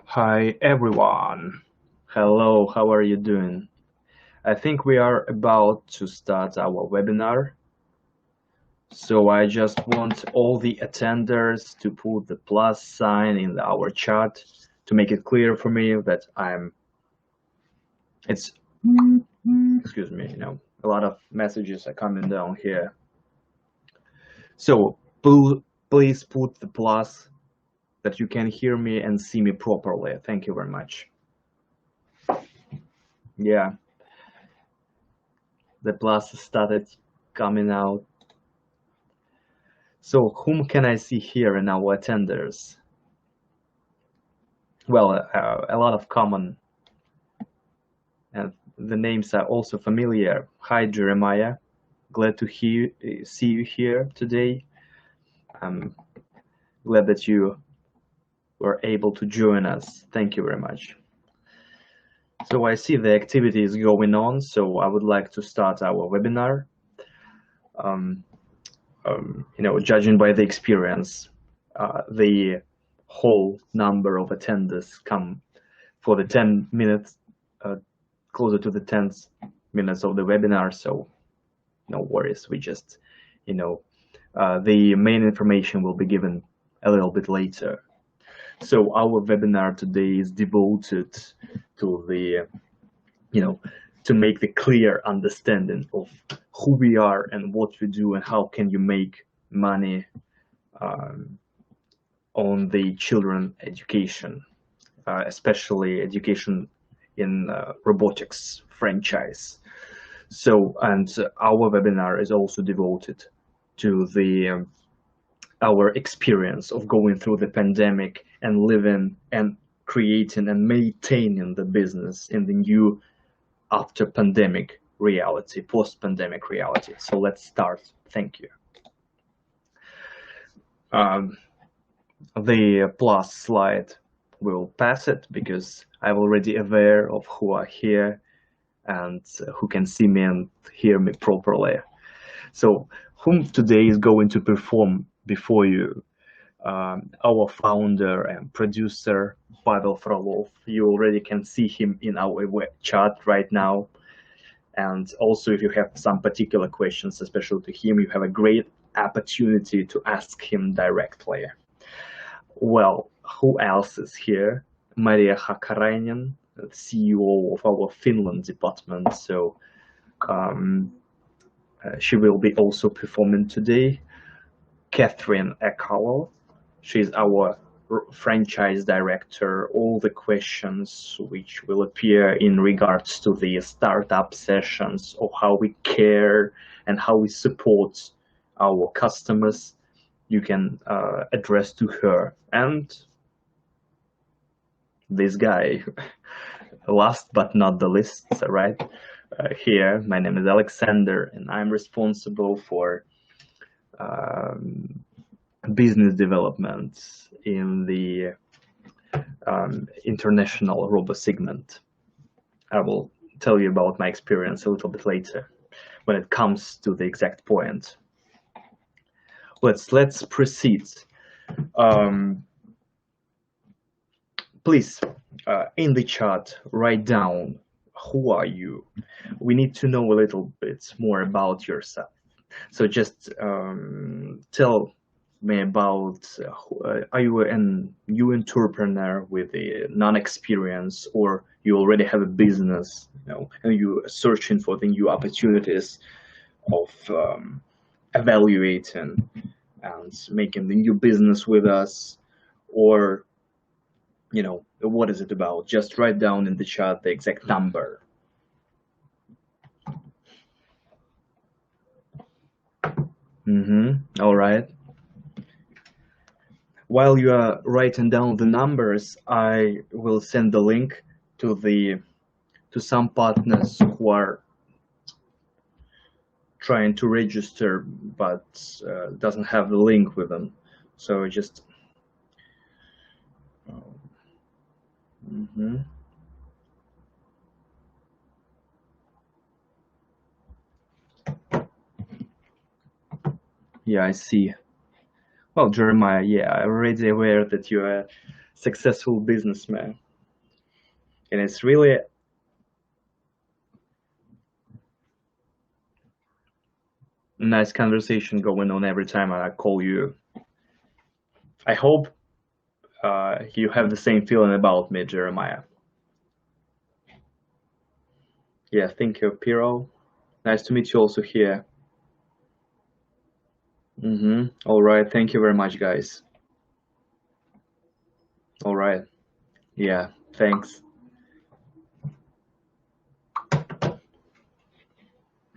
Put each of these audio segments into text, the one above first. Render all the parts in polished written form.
Hi everyone. Hello, how are you doing? I think we are about to start our webinar. So I just want all the attenders to put the plus sign in our chat to make it clear for me that it's, excuse me, a lot of messages are coming down here. So please put the plus that you can hear me and see me properly. Thank you very much. Yeah, the plus started coming out. So whom can I see here in our attenders? Well, a lot of common, and the names are also familiar. Hi, Jeremiah. Glad to see you here today. I'm glad that you were able to join us. Thank you very much. So I see the activity is going on, so I would like to start our webinar. Judging by the experience, the whole number of attenders come for the 10 minutes, closer to the 10 minutes of the webinar, so no worries. We just, the main information will be given a little bit later. So our webinar today is devoted to the, to make the clear understanding of who we are and what we do and how can you make money on the children education, especially education in robotics franchise. So, and our webinar is also devoted to the our experience of going through the pandemic and living and creating and maintaining the business in the new after pandemic reality, post-pandemic reality. So let's start. Thank you. The plus slide will pass it because I'm already aware of who are here and who can see me and hear me properly. So whom today is going to perform before you? Our founder and producer, Pavel Frolov. You already can see him in our web chat right now. And also, if you have some particular questions, especially to him, you have a great opportunity to ask him directly. Well, who else is here? Maria Hakarainen, CEO of our Finland department. So she will be also performing today. Catherine Ekalo, she's our franchise director. All the questions which will appear in regards to the startup sessions of how we care and how we support our customers, you can address to her. And this guy, last but not the least, right? Here, my name is Alexander, and I'm responsible for business development in the international robo segment. I will tell you about my experience a little bit later when it comes to the exact point. Let's proceed. Please, in the chat, write down who are you. We need to know a little bit more about yourself. So just tell me about are you a new entrepreneur with a non-experience, or you already have a business, and you're searching for the new opportunities of evaluating and making the new business with us, or what is it about? Just write down in the chat the exact number. All right. While you are writing down the numbers, I will send the link to some partners who are trying to register but doesn't have the link with them. So just yeah, I see. Well, Jeremiah, yeah, I'm already aware that you are successful businessman. And it's really a nice conversation going on every time I call you. I hope you have the same feeling about me, Jeremiah. Yeah, thank you, Piro. Nice to meet you also here. All right, thank you very much, guys. All right. Yeah, thanks.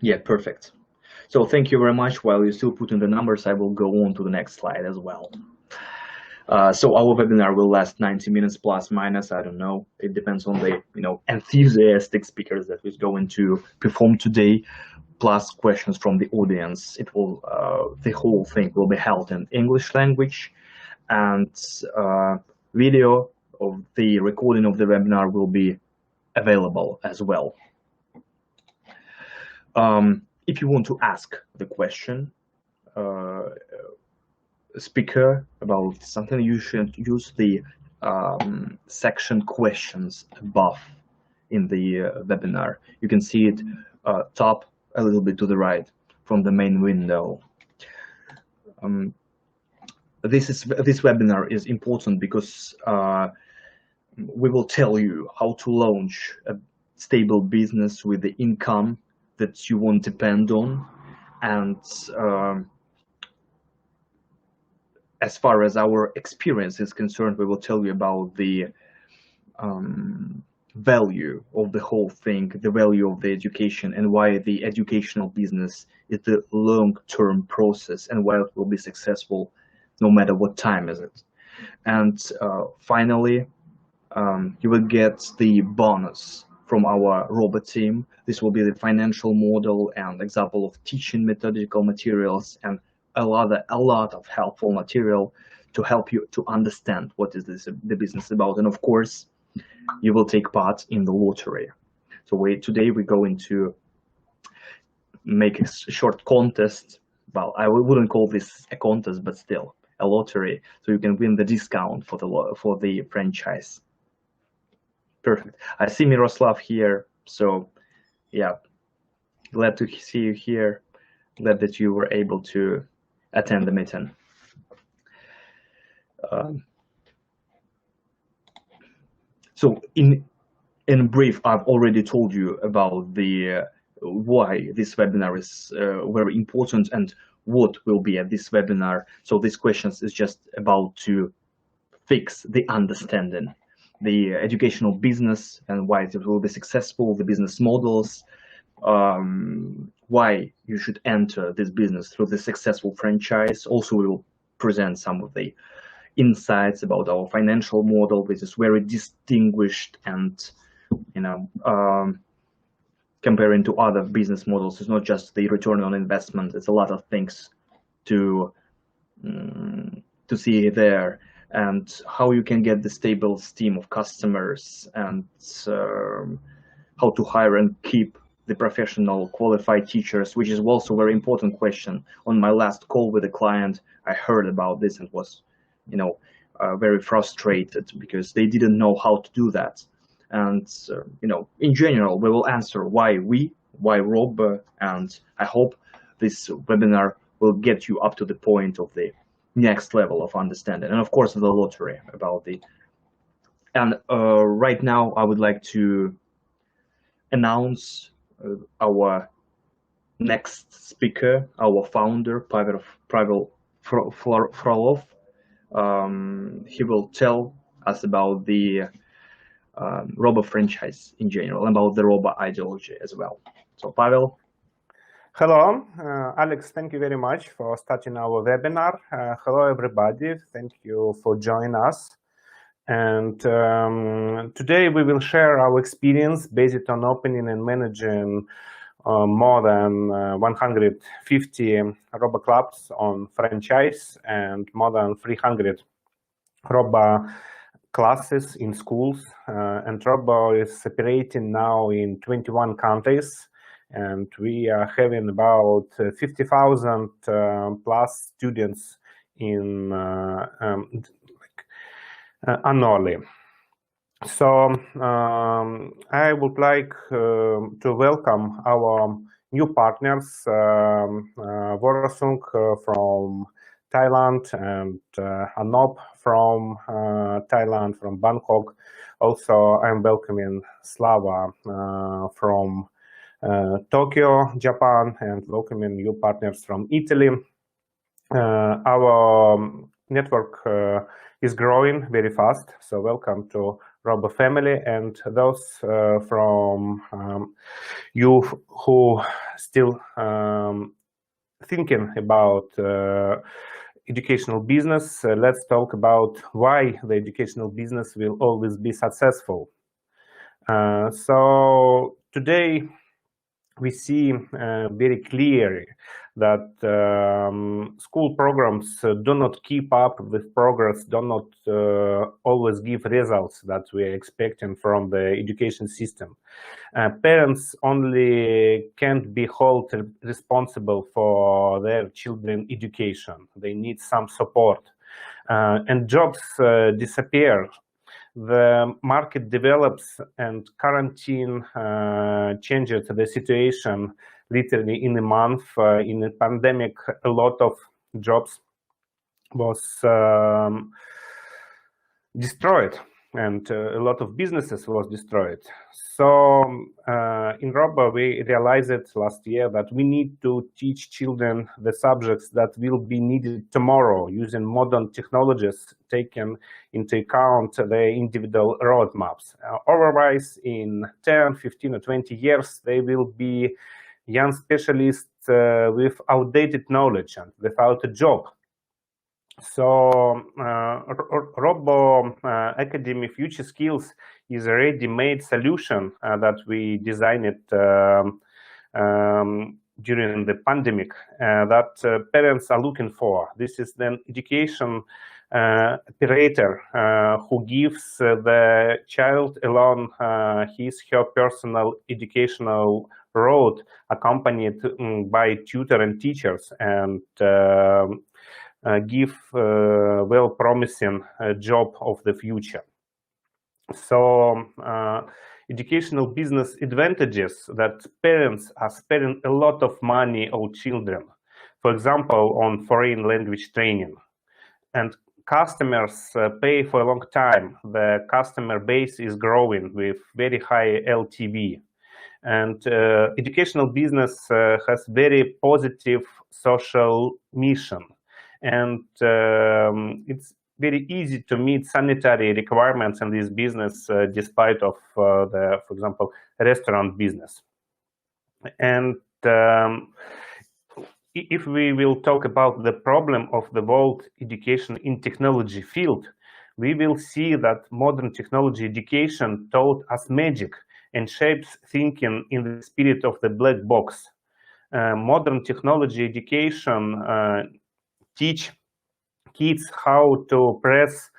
Yeah, perfect. So thank you very much. While you're still putting the numbers, I will go on to the next slide as well. So our webinar will last 90 minutes plus minus. I don't know. It depends on the enthusiastic speakers that is going to perform today, plus questions from the audience. It will the whole thing will be held in English language, and video of the recording of the webinar will be available as well. If you want to ask the question, speaker about something, you should use the section questions above in the webinar. You can see it top a little bit to the right from the main window. This webinar is important because we will tell you how to launch a stable business with the income that you won't depend on, and as far as our experience is concerned, we will tell you about the value of the whole thing, the value of the education, and why the educational business is the long-term process and why it will be successful no matter what time is it. And finally, you will get the bonus from our robot team. This will be the financial model and example of teaching methodological materials and a lot of helpful material to help you to understand what is the business about. And of course, you will take part in the lottery. So today we're going to make a short contest. Well, I wouldn't call this a contest, but still a lottery, so you can win the discount for the franchise. Perfect. I see Miroslav here, so yeah, glad to see you here. Glad that you were able to attend the meeting. So in brief, I've already told you about the why this webinar is very important and what will be at this webinar. So these questions is just about to fix the understanding, the educational business and why it will be successful, the business models, why you should enter this business through the successful franchise. Also, we will present some of the insights about our financial model, which is very distinguished and, comparing to other business models, it's not just the return on investment. It's a lot of things to see there, and how you can get the stable stream of customers, and how to hire and keep the professional qualified teachers, which is also a very important question. On my last call with a client, I heard about this and was very frustrated because they didn't know how to do that. And in general, we will answer why Rob, and I hope this webinar will get you up to the point of the next level of understanding, and of course the lottery about the. And right now I would like to announce our next speaker, our founder, Pavel Frolov. He will tell us about the Robo franchise in general, about the Robo ideology as well. So Pavel. Hello, Alex, thank you very much for starting our webinar. Hello, everybody. Thank you for joining us. And today we will share our experience based on opening and managing more than 150 Robo clubs on franchise and more than 300 Robo classes in schools. And Robo is operating now in 21 countries. And we are having about 50,000 plus students in annually. So I would like to welcome our new partners, Vorosung from Thailand and Anop from Thailand, from Bangkok. Also, I'm welcoming Slava from Tokyo, Japan, and welcoming new partners from Italy. Our network is growing very fast, so welcome to Robo family, and those from you who still thinking about educational business, let's talk about why the educational business will always be successful. So today we see very clearly that school programs do not keep up with progress, do not always give results that we are expecting from the education system. Parents only can't be held responsible for their children's education. They need some support. And jobs disappear. The market develops, and quarantine changes the situation literally in a month. In a pandemic, a lot of jobs was destroyed, and a lot of businesses was destroyed. So in Robo, we realized last year that we need to teach children the subjects that will be needed tomorrow using modern technologies, taking into account their individual roadmaps. Otherwise, in 10, 15, or 20 years, they will be young specialists with outdated knowledge and without a job. So Robo Academy Future Skills is a ready-made solution that we designed during the pandemic that parents are looking for. This is an education operator who gives the child along her personal educational road, accompanied by tutor and teachers, and give well-promising job of the future. So educational business advantages that parents are spending a lot of money on children, for example, on foreign language training. And customers pay for a long time. The customer base is growing with very high LTV. And educational business has very positive social mission. And it's very easy to meet sanitary requirements in this business, despite of the, for example, restaurant business. And if we will talk about the problem of the world education in technology field, we will see that modern technology education taught us magic and shapes thinking in the spirit of the black box. Modern technology education teach kids how to press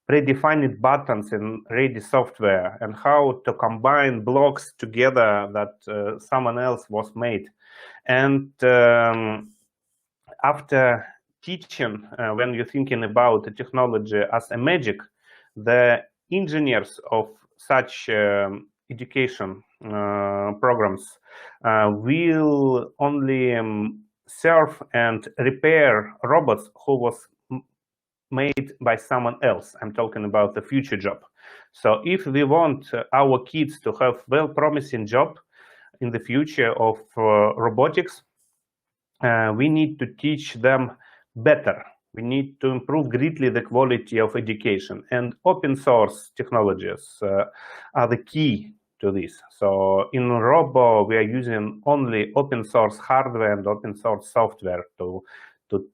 predefined buttons in ready software and how to combine blocks together that someone else was made. And after teaching, when you're thinking about the technology as a magic, the engineers of such education programs will only serve and repair robots who was made by someone else. I'm talking about the future job. So if we want our kids to have well-promising job in the future of robotics, we need to teach them better. We need to improve greatly the quality of education, and open source technologies are the key to this. So in Robo, we are using only open source hardware and open source software to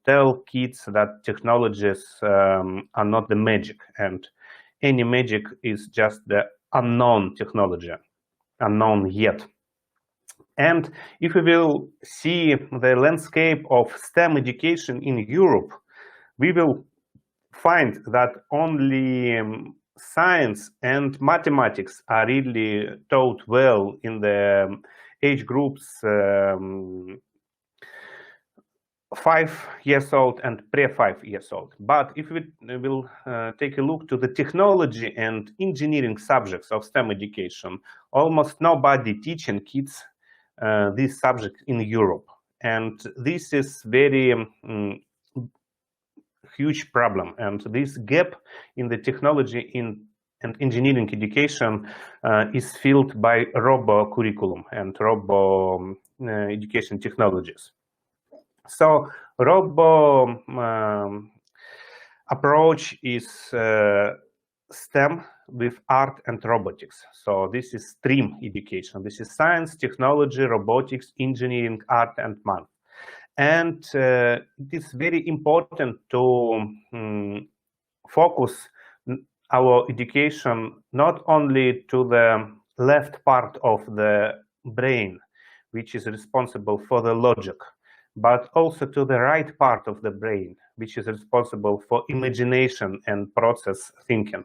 tell kids that technologies are not the magic, and any magic is just the unknown technology, unknown yet. And if we will see the landscape of STEM education in Europe, we will find that only science and mathematics are really taught well in the age groups 5 years old and pre-5 years old. But if we will take a look to the technology and engineering subjects of STEM education, almost nobody teaching kids this subject in Europe. And this is very huge problem. And this gap in the technology and engineering education is filled by robo curriculum and robo education technologies. So robo approach is STEM with art and robotics. So this is STREAM education. This is science, technology, robotics, engineering, art, and math. And it is very important to focus our education not only to the left part of the brain, which is responsible for the logic, but also to the right part of the brain, which is responsible for imagination and process thinking.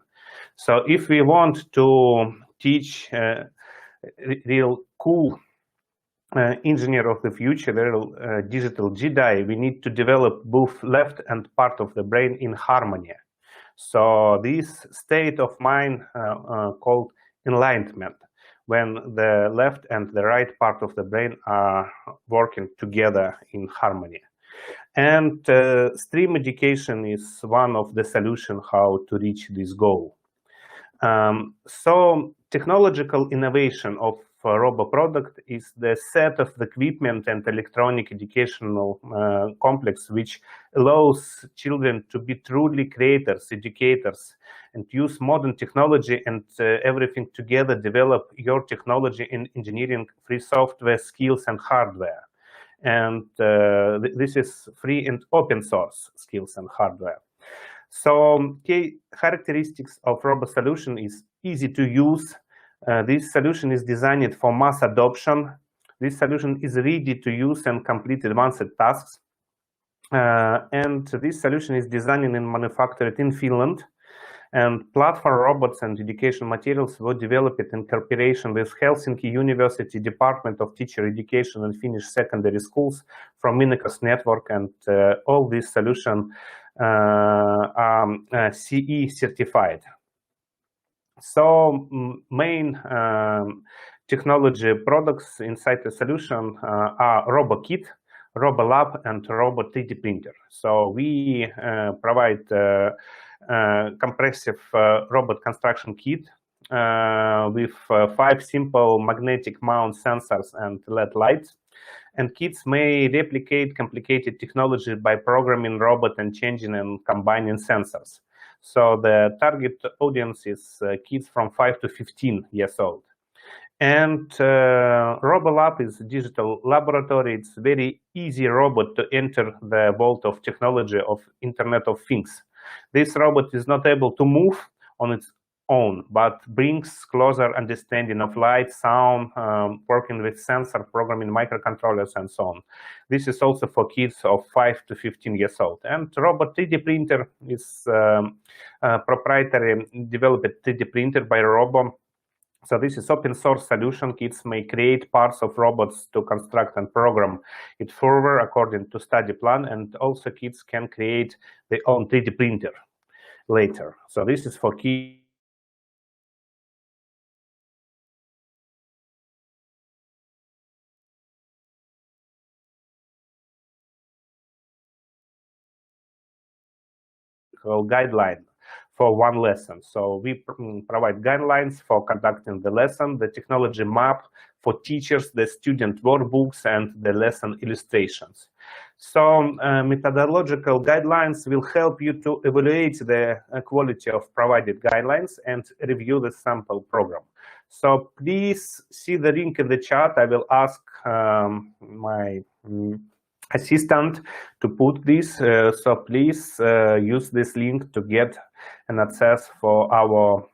So if we want to teach real cool engineer of the future, real digital Jedi, we need to develop both left and part of the brain in harmony. So this state of mind called enlightenment, when the left and the right part of the brain are working together in harmony. And STREAM education is one of the solutions how to reach this goal. So technological innovation of robo product is the set of the equipment and electronic educational complex which allows children to be truly creators, educators, and use modern technology and everything together, develop your technology and engineering, free software, skills, and hardware. And this is free and open source skills and hardware. So key characteristics of robo solution is easy to use. This solution is designed for mass adoption. This solution is ready to use and complete advanced tasks. And this solution is designed and manufactured in Finland. And platform robots and education materials were developed in cooperation with Helsinki University Department of Teacher Education and Finnish secondary schools from Minekos network. And all these solutions are CE certified. So main technology products inside the solution are RoboKit, RoboLab, and Robot 3D printer. So we provide compressive robot construction kit with 5 simple magnetic mount sensors and LED lights. And kits may replicate complicated technology by programming robot and changing and combining sensors. So the target audience is kids from 5 to 15 years old. And RoboLab is a digital laboratory. It's very easy robot to enter the world of technology of Internet of Things. This robot is not able to move on its own, but brings closer understanding of light, sound, working with sensor, programming microcontrollers, and so on. This is also for kids of 5 to 15 years old. And Robot 3D printer is proprietary developed 3D printer by Robo. So this is open source solution. Kids may create parts of robots to construct and program it further according to study plan, and also kids can create their own 3D printer later. So this is for kids guideline for one lesson. So we provide guidelines for conducting the lesson, the technology map for teachers, the student workbooks, and the lesson illustrations. So methodological guidelines will help you to evaluate the quality of provided guidelines and review the sample program. So please see the link in the chat. I will ask my assistant to put this, so please use this link to get an access for our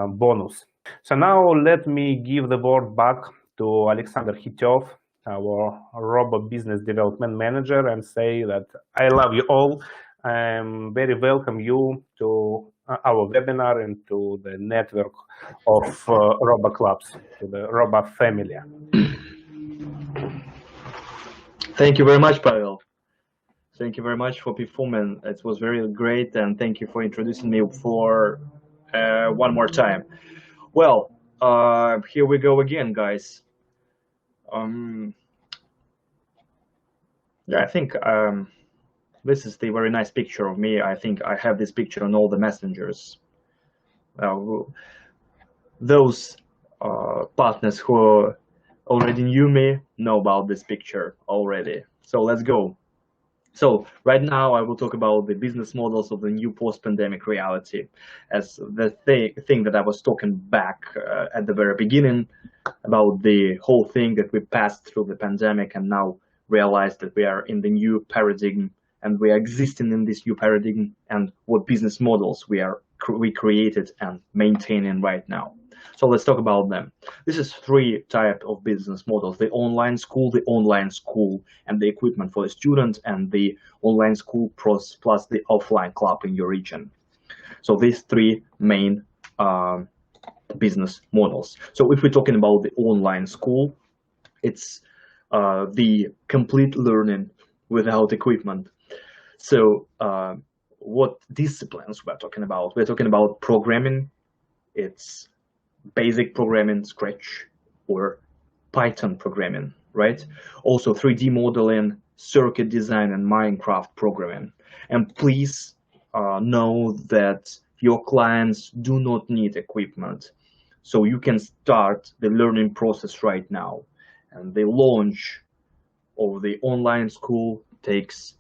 bonus. So now let me give the word back to Alexander Hityov, our Robo Business Development Manager, and say that I love you all. I'm very welcome you to our webinar and to the network of Robo Clubs, to the Robo family. Thank you very much, Pavel. Thank you very much for performing. It was very great, and thank you for introducing me for one more time. Well, here we go again, guys. Um, yeah, I think this is the very nice picture of me. I think I have this picture on all the messengers. Uh, those partners who already knew me know about this picture already. So let's go. So right now I will talk about the business models of the new post-pandemic reality as the thing that I was talking back at the very beginning about the whole thing that we passed through the pandemic and now realize that we are in the new paradigm and we are existing in this new paradigm and what business models we created and maintaining right now. So let's talk about them. This is three type of business models: the online school, and the equipment for the student, and the online school plus the offline club in your region. So these three main business models. So if we're talking about the online school, it's the complete learning without equipment. So what disciplines we're talking about? We're talking about programming. It's basic programming, Scratch, or Python programming, right? Also 3D modeling, circuit design, and Minecraft programming. And please know that your clients do not need equipment. So you can start the learning process right now. And the launch of the online school takes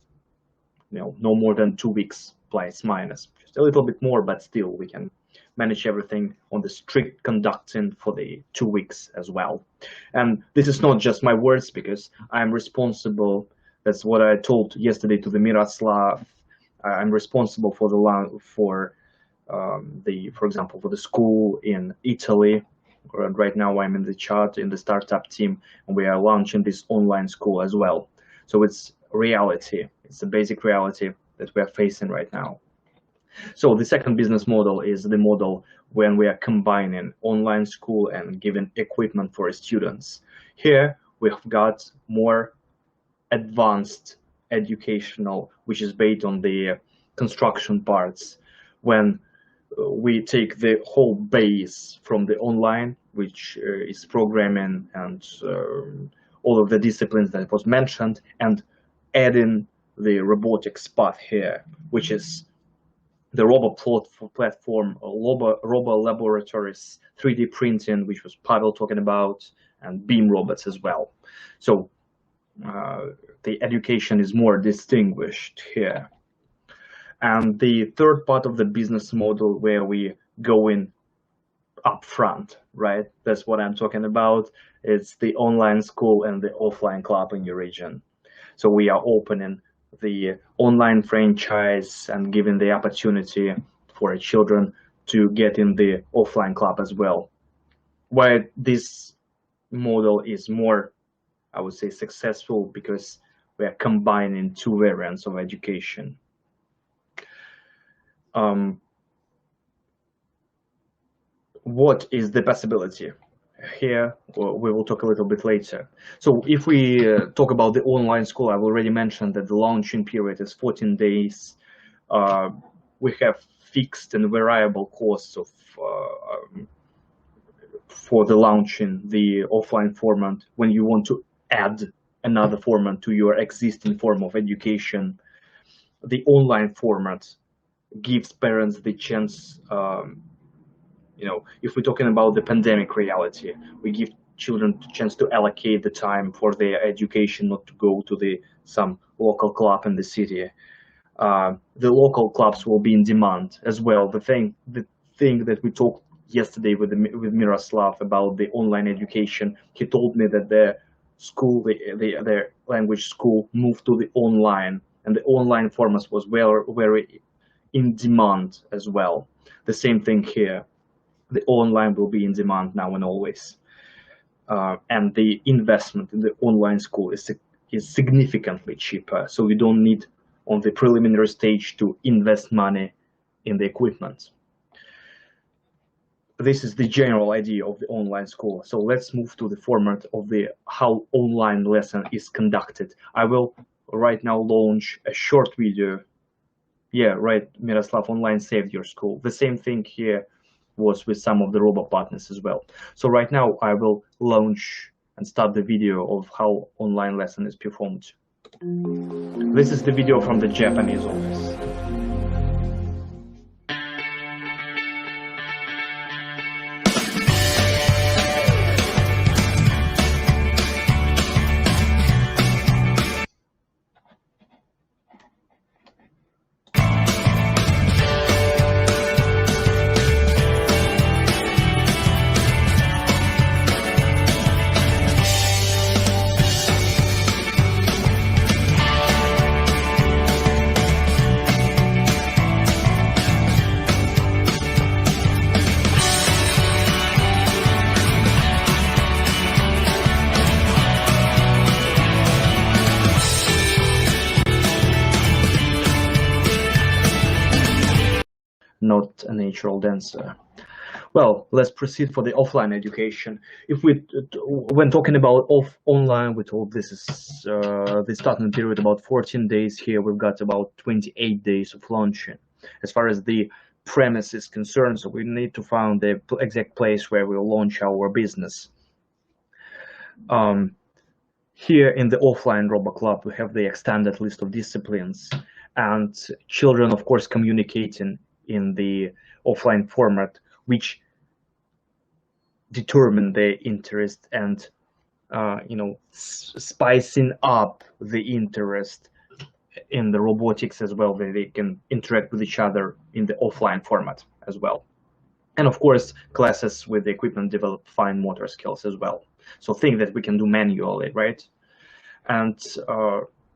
no more than 2 weeks, plus minus. Just a little bit more, but still we can manage everything on the strict conducting for the 2 weeks as well. And this is not just my words, because I'm responsible. That's what I told yesterday to the Miroslav. I'm responsible for for example, for the school in Italy. Right now I'm in the chart in the startup team, and we are launching this online school as well. So it's reality. It's the basic reality that we are facing right now. So the second business model is the model when we are combining online school and giving equipment for students. Here we've got more advanced educational, which is based on the construction parts. When we take the whole base from the online, which is programming and all of the disciplines that was mentioned, and adding the robotics part here, which is the robot platform, robot laboratories, 3D printing, which was Pavel talking about, and beam robots as well. So the education is more distinguished here. And the third part of the business model where we go in upfront, right? That's what I'm talking about. It's the online school and the offline club in your region. So we are opening the online franchise and giving the opportunity for children to get in the offline club as well. Why this model is more, I would say, successful, because we are combining two variants of education. What is the possibility? Here we will talk a little bit later. So if we talk about the online school, I've already mentioned that the launching period is 14 days. We have fixed and variable costs of for the launching the offline format. When you want to add another format to your existing form of education, the online format gives parents the chance. If we're talking about the pandemic reality, we give children the chance to allocate the time for their education, not to go to some local club in the city. The local clubs will be in demand as well. The thing that we talked yesterday with Miroslav about the online education, he told me that their school, their language school, moved to the online, and the online format was very in demand as well. The same thing here. The online will be in demand now and always. And the investment in the online school is significantly cheaper. So you don't need on the preliminary stage to invest money in the equipment. This is the general idea of the online school. So let's move to the format of how online lesson is conducted. I will right now launch a short video. Yeah, right, Miroslav, online saved your school. The same thing here was with some of the robo partners as well. So right now I will launch and start the video of how online lesson is performed. This is the video from the Japanese office. Not a natural dancer. Well, let's proceed for the offline education. If we, when talking about online, we told this is the starting period about 14 days. Here we've got about 28 days of launching. As far as the premise is concerned, so we need to find the exact place where we'll launch our business. Here in the offline Robo Club, we have the extended list of disciplines, and children, of course, communicating in the offline format, which determine their interest and spicing up the interest in the robotics as well, that they can interact with each other in the offline format as well. And of course, classes with the equipment develop fine motor skills as well. So things that we can do manually, right? And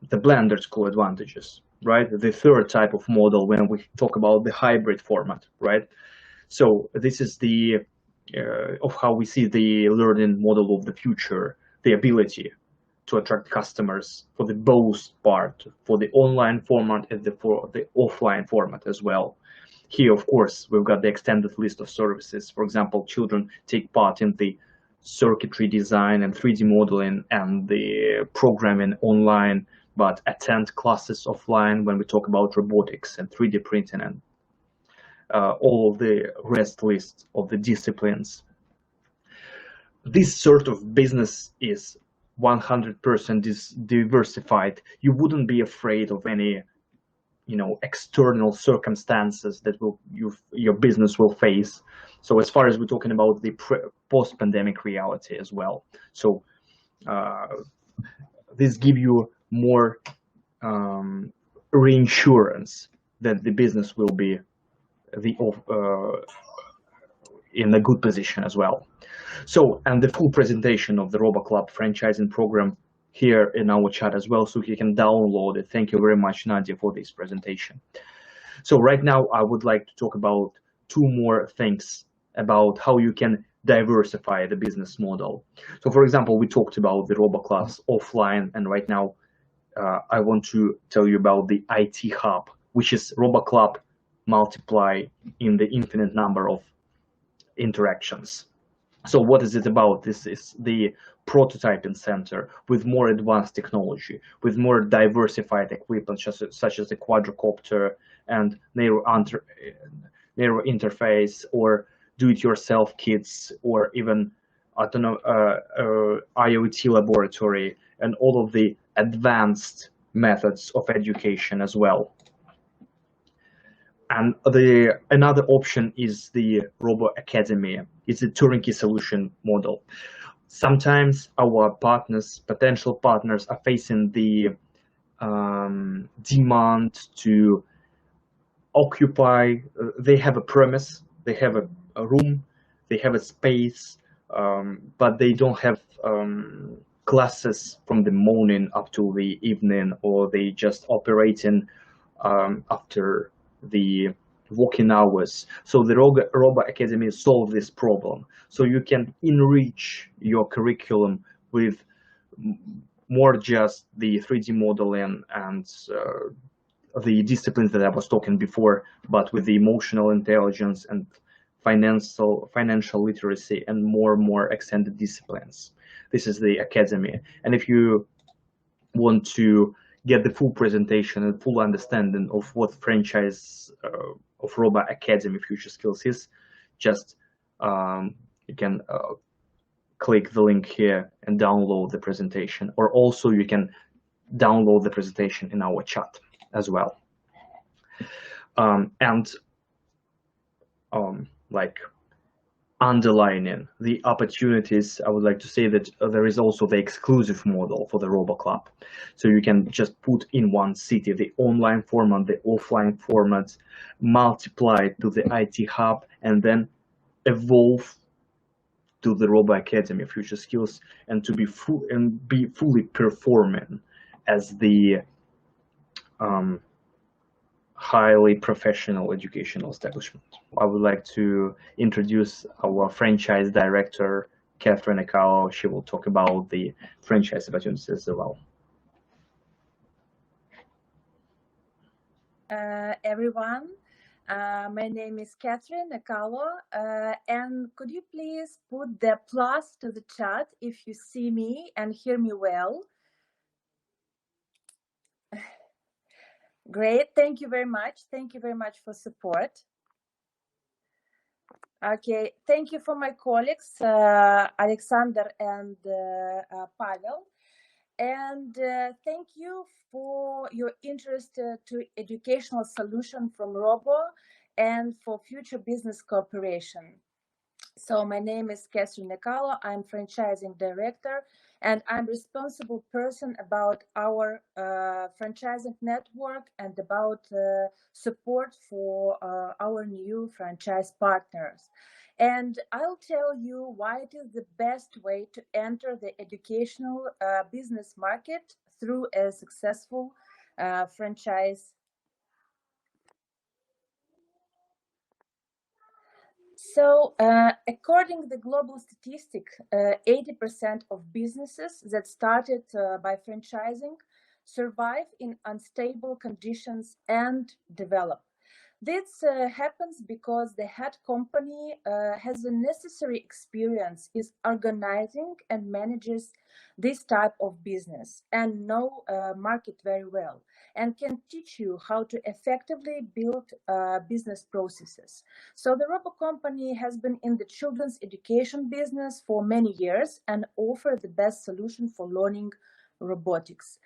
the blended school advantages, right? The third type of model when we talk about the hybrid format, right? So this is the of how we see the learning model of the future, the ability to attract customers for the both part, for the online format and for the offline format as well. Here, of course, we've got the extended list of services. For example, children take part in the circuitry design and 3D modeling and the programming online, but attend classes offline when we talk about robotics and 3D printing and all of the rest list of the disciplines. This sort of business is 100% diversified. You wouldn't be afraid of any external circumstances that your business will face. So as far as we're talking about the post-pandemic reality as well, so this give you more reinsurance that the business will be in a good position as well. So, and the full presentation of the Robo Club franchising program here in our chat as well, so you can download it. Thank you very much, Nadia, for this presentation. So right now I would like to talk about two more things about how you can diversify the business model. So for example, we talked about the Robo Clubs offline, and right now I want to tell you about the IT Hub, which is Robo Club multiply in the infinite number of interactions. So what is it about? This is the prototyping center with more advanced technology, with more diversified equipment, such as the quadricopter and narrow interface, or do-it-yourself kits, or even IoT laboratory, and all of the advanced methods of education as well. And another option is the Robo Academy. It's a turnkey solution model. Sometimes our potential partners, are facing the demand to occupy. They have a premise, they have a room, they have a space, but they don't have classes from the morning up to the evening, or they just operating after the working hours. So the Robo Academy solve this problem. So you can enrich your curriculum with more just the 3D modeling and the disciplines that I was talking before, but with the emotional intelligence and financial literacy and more extended disciplines. This is the academy. And if you want to get the full presentation and full understanding of what franchise of Robo Academy Future Skills is, just you can click the link here and download the presentation, or also you can download the presentation in our chat as well. Like underlining the opportunities, I would like to say that there is also the exclusive model for the Robo Club. So you can just put in one city the online format, the offline format, multiply it to the IT hub, and then evolve to the Robo Academy Future Skills, and to be fully performing as the highly professional educational establishment. I would like to introduce our franchise director, Catherine Akalo. She will talk about the franchise opportunities as well. Everyone, my name is Catherine Akalo, and could you please put the plus to the chat if you see me and hear me well? Great, thank you very much. Thank you very much for support. Okay, thank you for my colleagues, Alexander and Pavel. And thank you for your interest to educational solution from Robo and for future business cooperation. So my name is Catherine Nekalo. I'm franchising director, and I'm responsible person about our franchising network and about support for our new franchise partners. And I'll tell you why it is the best way to enter the educational business market through a successful franchise. So, according to the global statistic, 80% of businesses that started by franchising survive in unstable conditions and develop. This happens because the head company has the necessary experience, is organizing and manages this type of business and know market very well, and can teach you how to effectively build business processes. So the Robo company has been in the children's education business for many years and offer the best solution for learning robotics.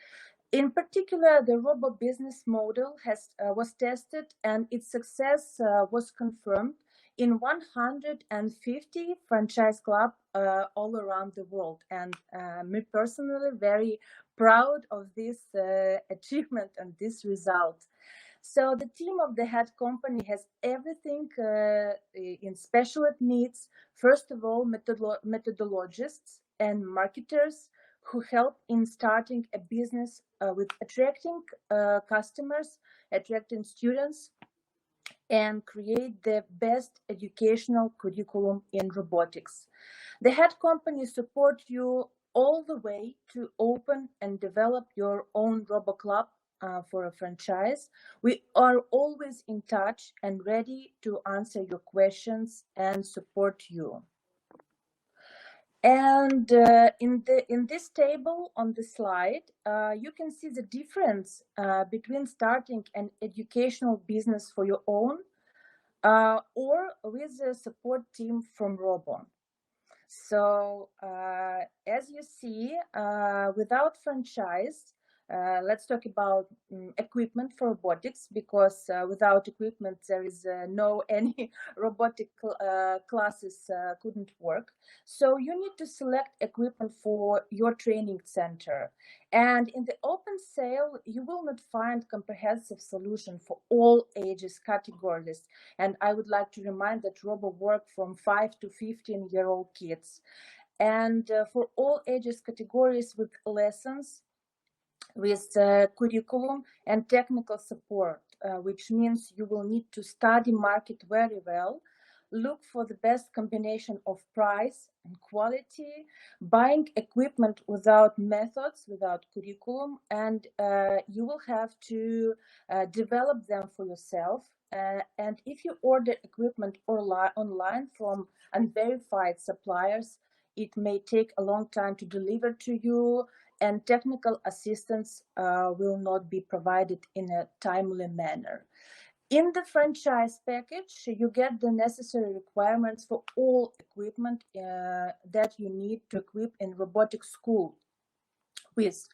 In particular, the Robo business model was tested, and its success was confirmed in 150 franchise clubs all around the world. And me personally, very proud of this achievement and this result. So the team of the head company has everything in special ed needs. First of all, methodologists and marketers who help in starting a business with attracting customers, attracting students, and create the best educational curriculum in robotics. The head company support you all the way to open and develop your own Robo Club for a franchise. We are always in touch and ready to answer your questions and support you. And in this table on the slide, you can see the difference between starting an educational business for your own or with a support team from Robo. So as you see, without franchise, let's talk about equipment for robotics, because without equipment there is no any robotic classes couldn't work. So you need to select equipment for your training center, and in the open sale you will not find comprehensive solution for all ages categories. And I would like to remind that Robo work from 5 to 15-year-old kids, and for all ages categories with lessons, with curriculum and technical support, which means you will need to study market very well, look for the best combination of price and quality, buying equipment without methods, without curriculum, and you will have to develop them for yourself. And if you order equipment online from unverified suppliers, it may take a long time to deliver to you, and technical assistance will not be provided in a timely manner. In the franchise package, you get the necessary requirements for all equipment that you need to equip in robotics school with.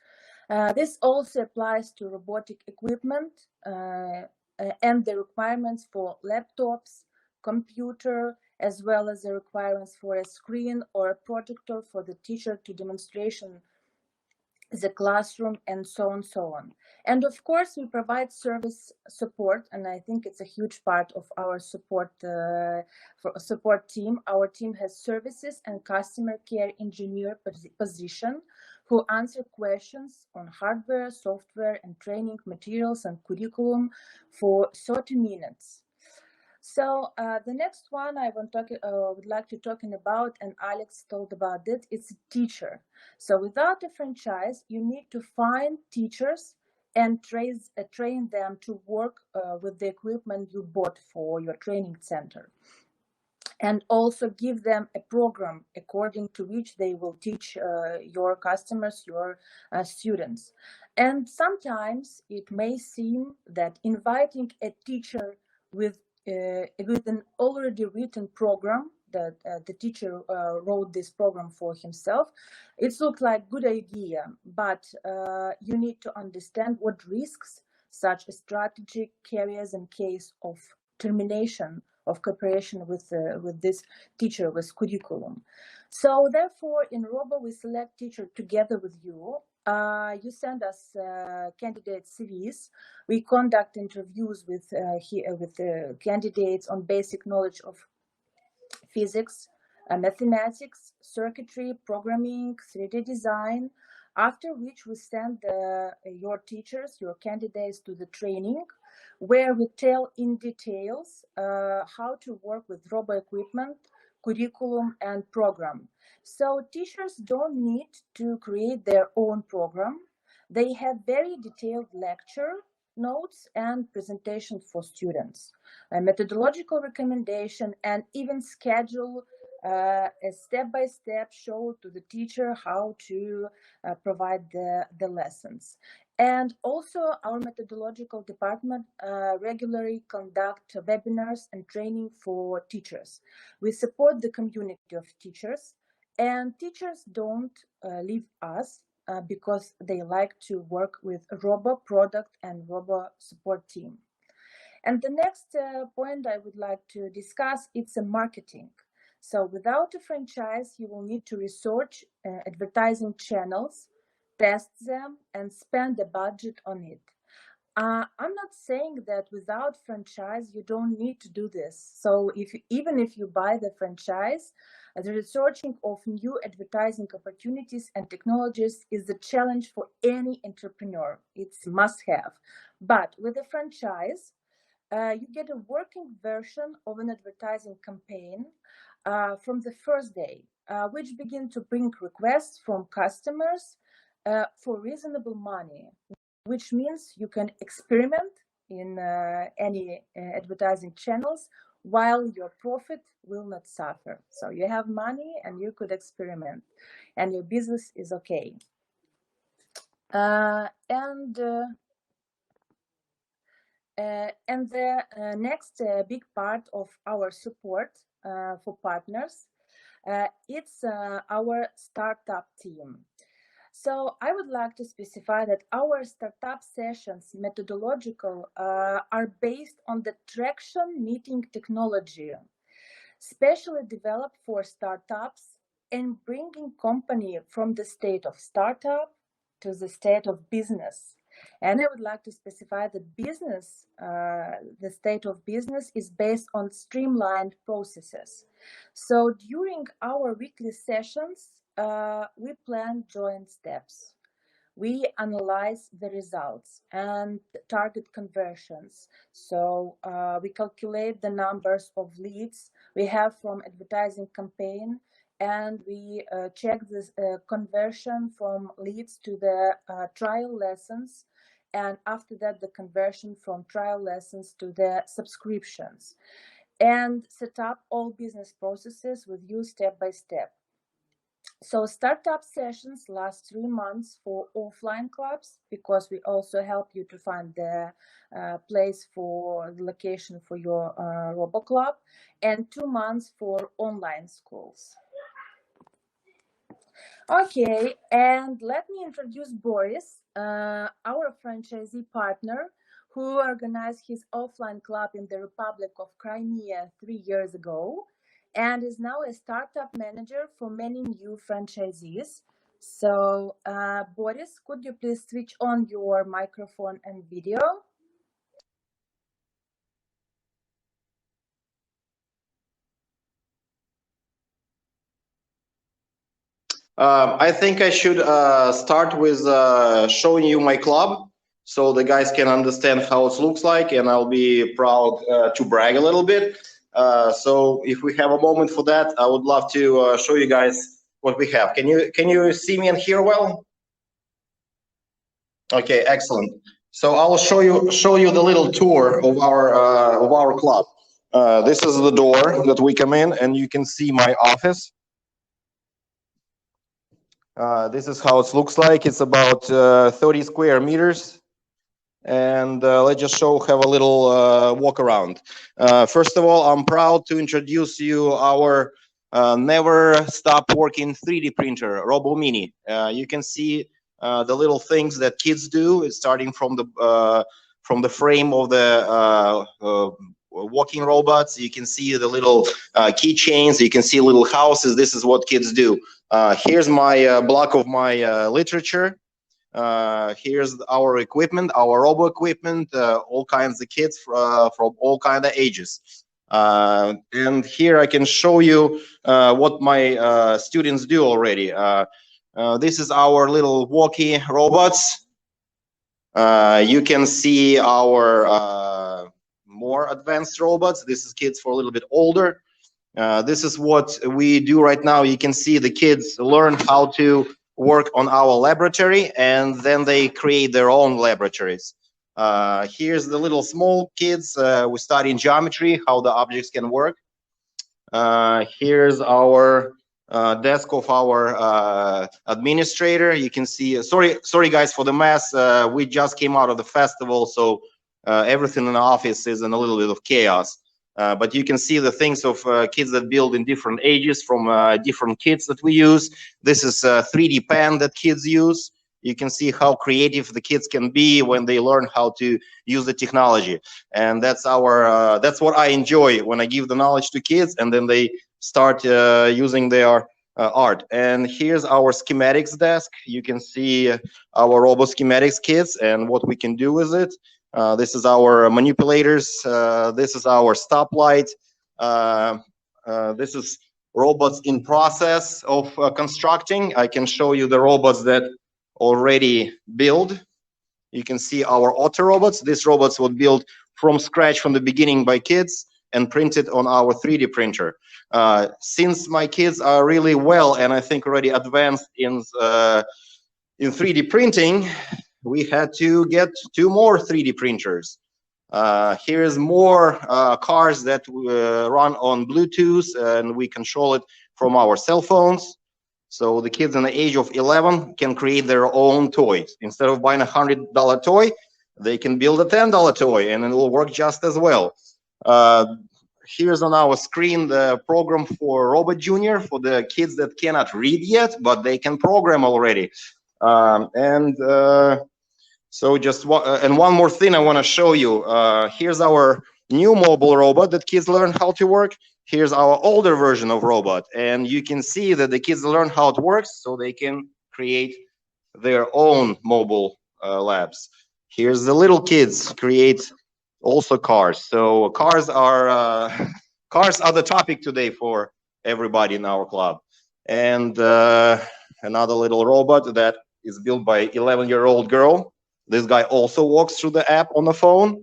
This also applies to robotic equipment and the requirements for laptops, computer, as well as the requirements for a screen or a projector for the teacher to demonstration the classroom, and so on. And of course, we provide service support, and I think it's a huge part of our support team. Our team has services and customer care engineer position who answer questions on hardware, software, and training materials and curriculum for 30 minutes. So the next one I would like to talking about, and Alex told about it, it's a teacher. So without a franchise, you need to find teachers and train them to work with the equipment you bought for your training center. And also give them a program according to which they will teach your customers, your students. And sometimes it may seem that inviting a teacher with an already written program that the teacher wrote this program for himself, it looks like good idea, but you need to understand what risks such a strategy carries in case of termination of cooperation with this teacher with curriculum. So therefore, in Robo, we select teacher together with you. You send us candidate CVs. We conduct interviews with candidates on basic knowledge of physics, mathematics, circuitry, programming, 3D design, after which we send your teachers, your candidates to the training, where we tell in details how to work with robo equipment, curriculum, and program. So teachers don't need to create their own program. They have very detailed lecture notes and presentation for students, a methodological recommendation, and even schedule a step-by-step show to the teacher how to provide the lessons. And also our methodological department regularly conduct webinars and training for teachers. We support the community of teachers, and teachers don't leave us because they like to work with Robo product and Robo support team. And the next point I would like to discuss, it's a marketing. So without a franchise, you will need to research advertising channels, test them, and spend a budget on it. I'm not saying that without franchise, you don't need to do this. So even if you buy the franchise, the researching of new advertising opportunities and technologies is a challenge for any entrepreneur. It's must have. But with a franchise, you get a working version of an advertising campaign from the first day, which begin to bring requests from customers for reasonable money, which means you can experiment in any advertising channels while your profit will not suffer. So you have money and you could experiment and your business is okay. And the next big part of our support for partners, it's our startup team. So I would like to specify that our startup sessions methodological are based on the traction meeting technology, specially developed for startups and bringing company from the state of startup to the state of business. And I would like to specify that business, the state of business is based on streamlined processes. So during our weekly sessions, we plan joint steps. We analyze the results and target conversions. So we calculate the numbers of leads we have from advertising campaign, and we check the conversion from leads to the trial lessons, and after that the conversion from trial lessons to the subscriptions, and set up all business processes with you step by step. So startup sessions last 3 months for offline clubs, because we also help you to find the place for the location for your Robo Club, and 2 months for online schools. Okay, and let me introduce Boris, our franchisee partner, who organized his offline club in the Republic of Crimea 3 years ago, and is now a startup manager for many new franchisees. So, Boris, could you please switch on your microphone and video? I think I should start with showing you my club so the guys can understand how it looks like, and I'll be proud to brag a little bit. So if we have a moment for that, I would love to show you guys what we have. Can you see me and hear well? Okay, excellent. So I'll show you the little tour of our club. This is the door that we come in, and you can see my office. This is how it looks like. It's about 30 square meters. And let's just have a little walk around. First of all, I'm proud to introduce you our never stop working 3D printer, Robo Mini. You can see the little things that kids do. It's starting from the frame of the walking robots. You can see the little keychains. You can see little houses. This is what kids do. Here's my block of my literature. Here's our equipment, our robo equipment, all kinds of kids from all kinds of ages. And here I can show you what my students do already. This is our little walkie robots. You can see our more advanced robots. This is kids for a little bit older. This is what we do right now. You can see the kids learn how to work on our laboratory, and then they create their own laboratories. Here's the little small kids. We study in geometry, how the objects can work. Here's our desk of our administrator. You can see, sorry guys for the mess. We just came out of the festival, so everything in the office is in a little bit of chaos. But you can see the things of kids that build in different ages from different kits that we use. This is a 3D pen that kids use. You can see how creative the kids can be when they learn how to use the technology. And that's what I enjoy when I give the knowledge to kids, and then they start using their art. And here's our schematics desk. You can see our robo schematics kits and what we can do with it. This is our manipulators. This is our stoplight. This is robots in process of constructing. I can show you the robots that already build. You can see our auto robots. These robots were built from scratch from the beginning by kids and printed on our 3D printer. Since my kids are really well and I think already advanced in 3D printing, we had to get 2 more 3D printers. Here's more cars that run on Bluetooth, and we control it from our cell phones. So the kids in the age of 11 can create their own toys. Instead of buying a $100 toy, they can build a $10 toy, and it will work just as well. Here's on our screen the program for Robot Junior for the kids that cannot read yet, but they can program already. So just one more thing I want to show you. Here's our new mobile robot that kids learn how to work. Here's our older version of robot, and you can see that the kids learn how it works so they can create their own mobile labs. Here's the little kids create also cars. So cars are the topic today for everybody in our club. And another little robot that is built by 11-year-old girl. This guy also walks through the app on the phone.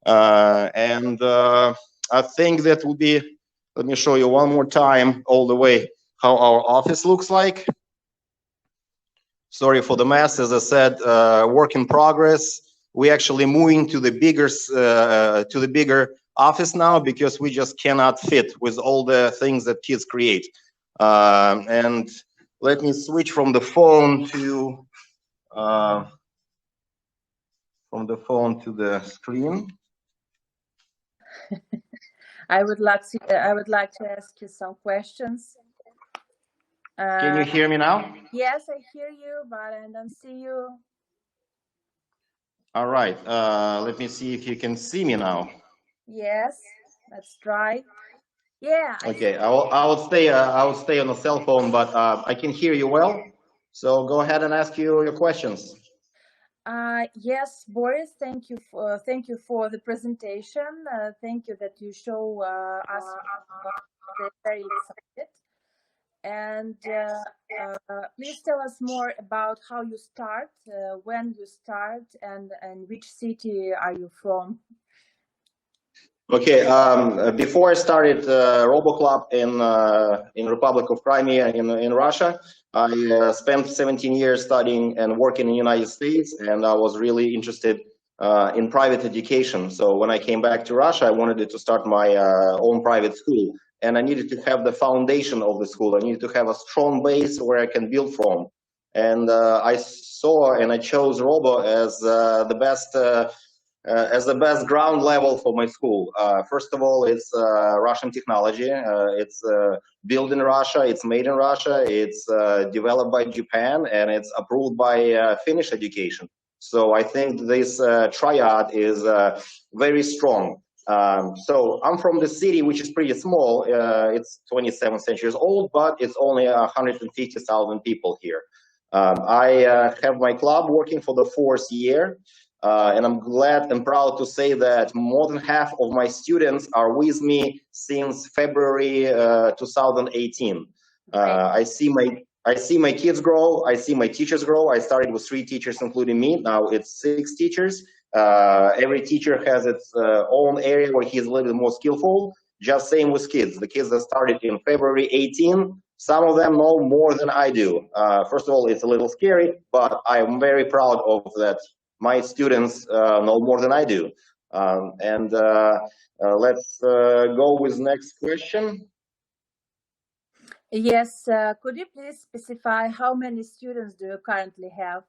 I think that will be, let me show you one more time all the way how our office looks like. Sorry for the mess, as I said, work in progress. We actually moving to the bigger office now because we just cannot fit with all the things that kids create. And let me switch from the phone to the screen. I would like to ask you some questions. Can you hear me now? Yes, I hear you, but I don't see you. All right. Let me see if you can see me now. Yes, let's try. Yeah. Okay. I will stay on the cell phone, but I can hear you well. So go ahead and ask your questions. Yes, Boris, thank you for the presentation. Thank you that you show us. They're very excited. And please tell us more about how you start, when you start, and which city are you from? Okay. Before I started Robo Club in Republic of Crimea in Russia, I spent 17 years studying and working in the United States, and I was really interested in private education. So when I came back to Russia, I wanted to start my own private school, and I needed to have the foundation of the school. I needed to have a strong base where I can build from. And I saw and I chose Robo as the best ground level for my school. First of all, it's Russian technology. It's built in Russia. It's made in Russia. It's developed by Japan, and it's approved by Finnish education. So I think this triad is very strong. So I'm from the city, which is pretty small. It's 27 centuries old, but it's only 150,000 people here. I have my club working for the 4th year. And I'm glad and proud to say that more than half of my students are with me since February 2018. I see my kids grow. I see my teachers grow. I started with 3 teachers, including me. Now it's 6 teachers. Every teacher has its own area where he's a little bit more skillful. Just same with kids. The kids that started in February 18, some of them know more than I do. First of all, it's a little scary, but I'm very proud of that. My students know more than I do. Let's go with next question. Yes, could you please specify how many students do you currently have?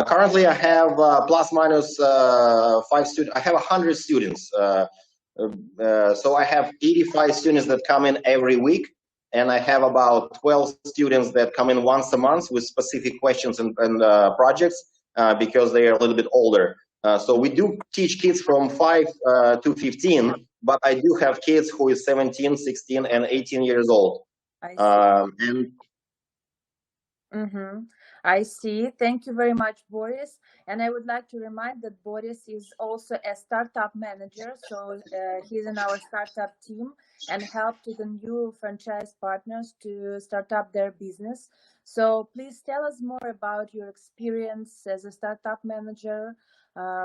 Currently, I have plus minus 5 students. I have 100 students. So I have 85 students that come in every week, and I have about 12 students that come in once a month with specific questions and projects. Because they are a little bit older. So we do teach kids from 5 to 15, but I do have kids who is 17, 16, and 18 years old. I see. Thank you very much, Boris. And I would like to remind that Boris is also a startup manager. So he's in our startup team and help to the new franchise partners to start up their business. So please tell us more about your experience as a startup manager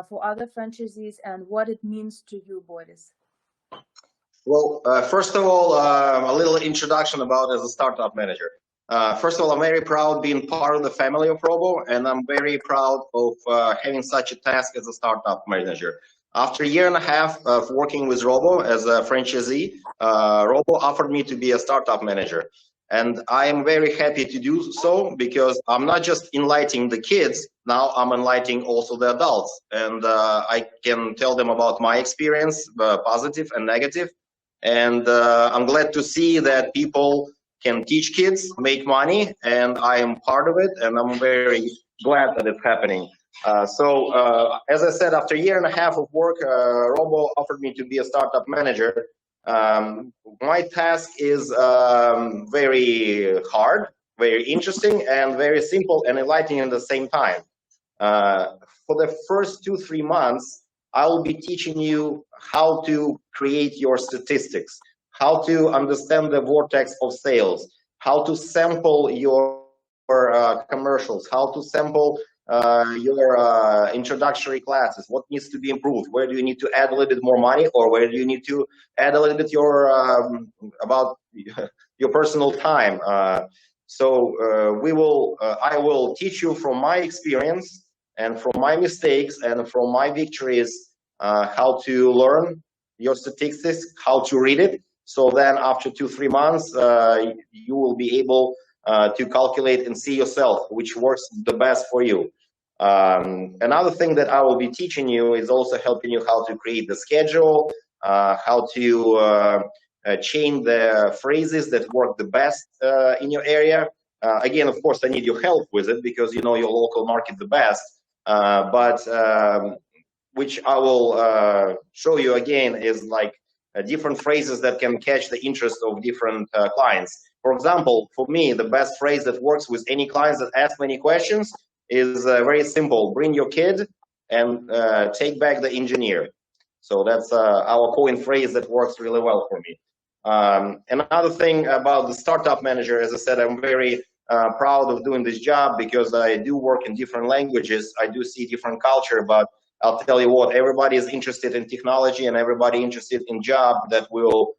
for other franchisees and what it means to you, Boris. Well, first of all, a little introduction about as a startup manager. First of all, I'm very proud being part of the family of Robo, and I'm very proud of having such a task as a startup manager. After a year and a half of working with Robo as a franchisee, Robo offered me to be a startup manager. And I am very happy to do so because I'm not just enlightening the kids, now I'm enlightening also the adults. And I can tell them about my experience, positive and negative. And I'm glad to see that people can teach kids, make money, and I am part of it, and I'm very glad that it's happening. As I said, after a year and a half of work, Robo offered me to be a startup manager. My task is very hard, very interesting, and very simple and enlightening at the same time. For the first 2-3 months, I will be teaching you how to create your statistics, how to understand the vortex of sales, how to sample your commercials, how to sample your introductory classes, what needs to be improved, where do you need to add a little bit more money, or where do you need to add a little bit about your personal time. I will teach you from my experience and from my mistakes and from my victories how to learn your statistics, how to read it. So then after 2-3 months, you will be able to calculate and see yourself which works the best for you. Another thing that I will be teaching you is also helping you how to create the schedule, how to chain the phrases that work the best in your area. Again, of course, I need your help with it because you know your local market the best. But which I will show you again is like different phrases that can catch the interest of different clients. For example, for me, the best phrase that works with any clients that ask many questions is very simple: bring your kid and take back the engineer. So that's our coin phrase that works really well for me. Another thing about the startup manager, as I said, I'm very proud of doing this job because I do work in different languages. I do see different culture, but I'll tell you what, everybody is interested in technology and everybody interested in job that will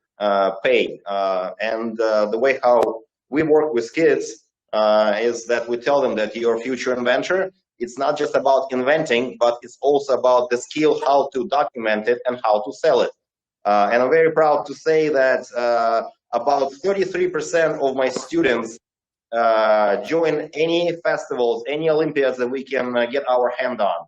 pay. The way how we work with kids is that we tell them that you're a future inventor. It's not just about inventing, but it's also about the skill how to document it and how to sell it. And I'm very proud to say that about 33% of my students join any festivals, any Olympiads that we can get our hand on.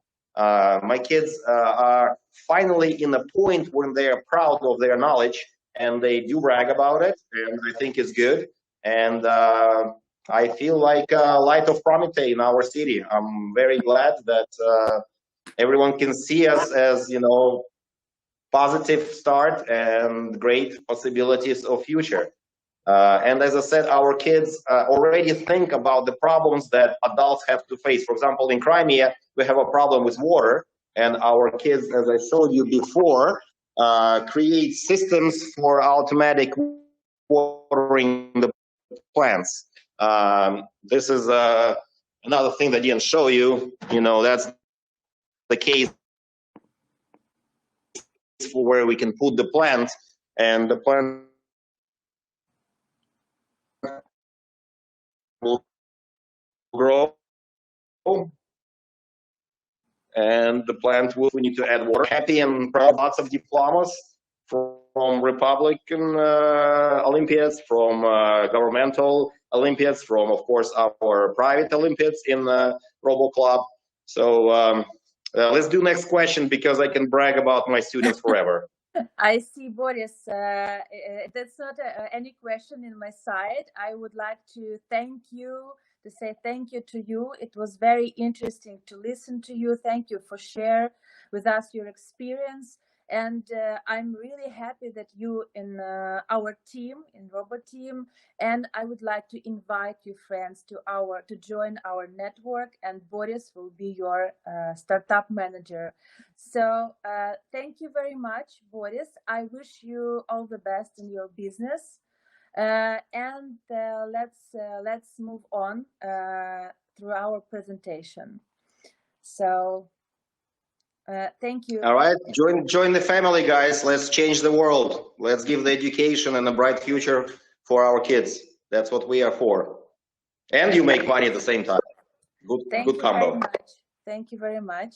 My kids are finally in a point when they are proud of their knowledge and they do brag about it, and I think it's good. And I feel like a light of Prometei in our city. I'm very glad that everyone can see us as, you know, positive start and great possibilities of future. And as I said, our kids already think about the problems that adults have to face. For example, in Crimea, we have a problem with water, and our kids, as I showed you before, create systems for automatic watering the plants. This is another thing that I didn't show you. You know, that's the case for where we can put the plant, and the plant will grow, and the plant will, we need to add water. Happy and proud, lots of diplomas from Republican Olympiads, from governmental Olympiads, from, of course, our private Olympiads in Robo Club. So let's do next question because I can brag about my students forever. I see, Boris. That's not any question in my side. I would like to say thank you to you. It was very interesting to listen to you. Thank you for sharing with us your experience. And I'm really happy that you in our team, in Robo Team, and I would like to invite you friends to join our network, and Boris will be your startup manager. So thank you very much, Boris. I wish you all the best in your business. And let's move on through our presentation. So thank you. All right, join the family, guys. Let's change the world. Let's give the education and a bright future for our kids. That's what we are for. And you make money at the same time. Good combo. Thank you very much.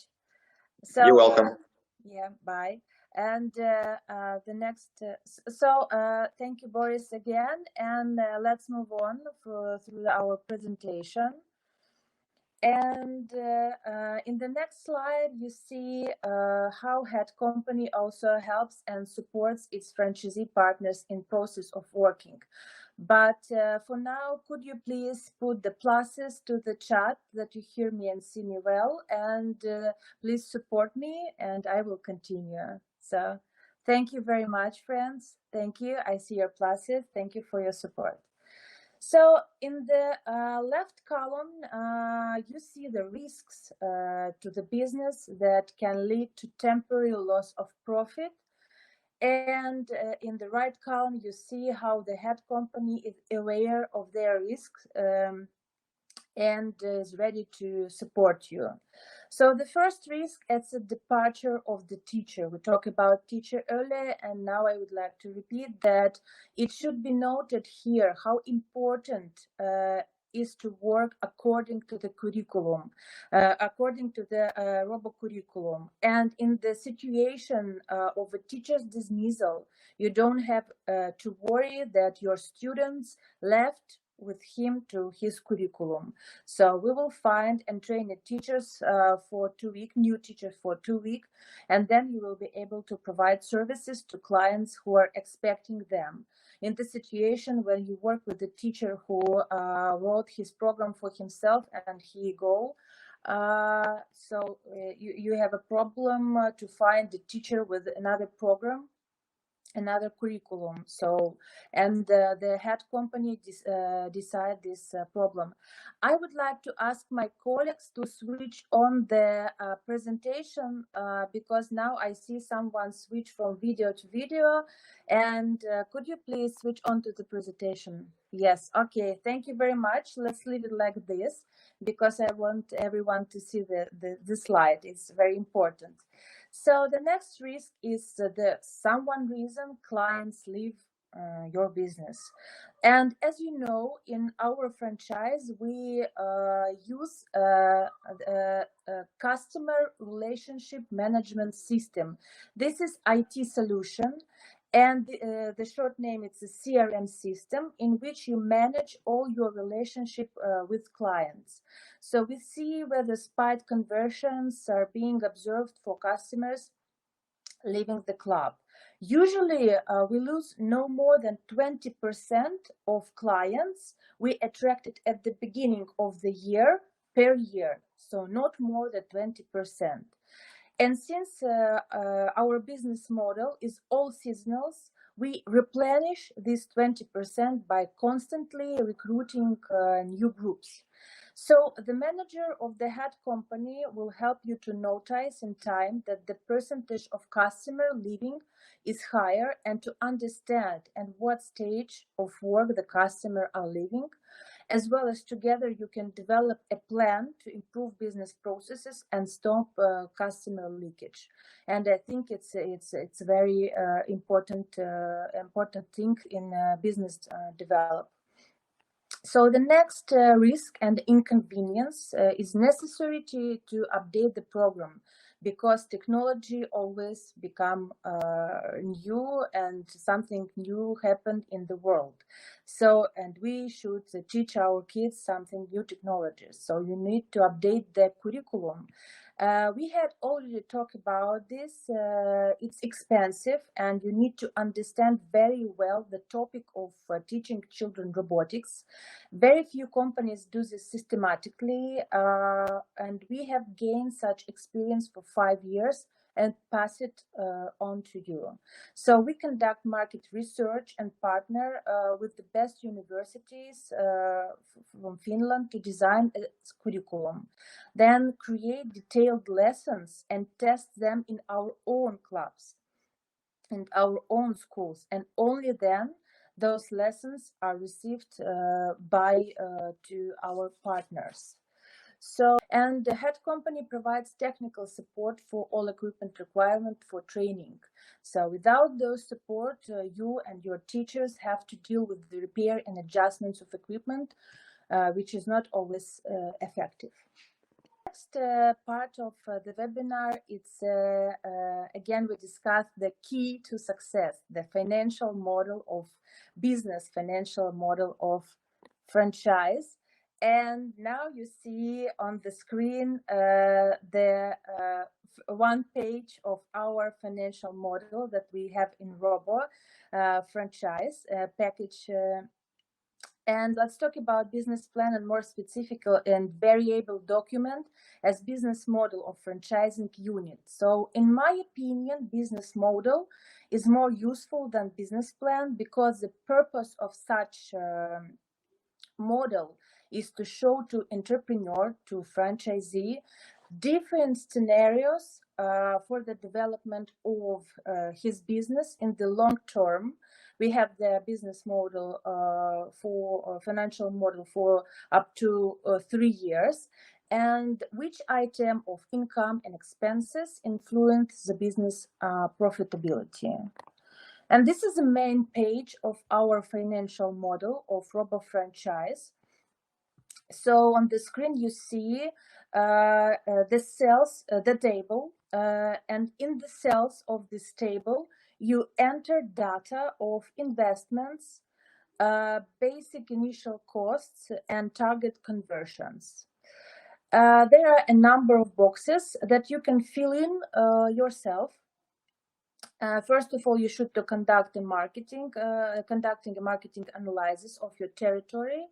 So, you're welcome. Yeah, bye. And the next, thank you, Boris, again. And let's move on through our presentation. And in the next slide, you see how Head Company also helps and supports its franchisee partners in process of working. But for now, could you please put the pluses to the chat that you hear me and see me well, and please support me, and I will continue. So thank you very much, friends. Thank you. I see your pluses. Thank you for your support. So in the left column, you see the risks to the business that can lead to temporary loss of profit. And in the right column, you see how the head company is aware of their risks and is ready to support you. So the first risk is the departure of the teacher. We talked about teacher earlier, and now I would like to repeat that it should be noted here how important is to work according to the curriculum, according to the Robo curriculum. And in the situation of a teacher's dismissal, you don't have to worry that your students left with him to his curriculum. So we will find and train the teachers for 2 weeks, new teachers for 2 weeks, and then he will be able to provide services to clients who are expecting them. In the situation when you work with a teacher who wrote his program for himself and he go, you have a problem to find a teacher with another program, another curriculum. So, and the head company decide this problem. I would like to ask my colleagues to switch on the presentation because now I see someone switch from video to video. And could you please switch on to the presentation? Yes. Okay. Thank you very much. Let's leave it like this because I want everyone to see the slide. It's very important. So the next risk is the someone reason clients leave your business. And as you know, in our franchise, we use a customer relationship management system. This is IT solution. And the short name, it's a CRM system in which you manage all your relationship with clients. So we see whether spike conversions are being observed for customers leaving the club. Usually we lose no more than 20% of clients we attracted at the beginning of the year per year. So not more than 20%. And since our business model is all seasonals, we replenish this 20% by constantly recruiting new groups. So the manager of the head company will help you to notice in time that the percentage of customer leaving is higher and to understand at what stage of work the customer are leaving, as well as together you can develop a plan to improve business processes and stop customer leakage. And I think it's very important thing in business development. So the next risk and inconvenience is necessary to update the program because technology always become new and something new happened in the world. So, and we should teach our kids something new technologies. So you need to update the curriculum. We had already talked about this. It's expensive and you need to understand very well the topic of teaching children robotics. Very few companies do this systematically, and we have gained such experience for 5 years and pass it on to you. So we conduct market research and partner with the best universities from Finland to design a curriculum. Then create detailed lessons and test them in our own clubs and our own schools. And only then those lessons are received to our partners. So, and the head company provides technical support for all equipment requirement for training. So without those support, you and your teachers have to deal with the repair and adjustments of equipment, which is not always effective. Next part of the webinar, it's again, we discussed the key to success, the financial model of business, financial model of franchise. And now you see on the screen the one page of our financial model that we have in Robo franchise package. And let's talk about business plan and more specific and variable document as business model of franchising unit. So in my opinion, business model is more useful than business plan because the purpose of such model is to show to entrepreneur, to franchisee, different scenarios for the development of his business in the long term. We have the business model for financial model for up to 3 years, and which item of income and expenses influence the business profitability. And this is the main page of our financial model of Robo franchise. So on the screen you see the cells, the table, and in the cells of this table you enter data of investments basic initial costs, and target conversions. There are a number of boxes that you can fill in yourself. First of all, you should conduct conducting a marketing analysis of your territory,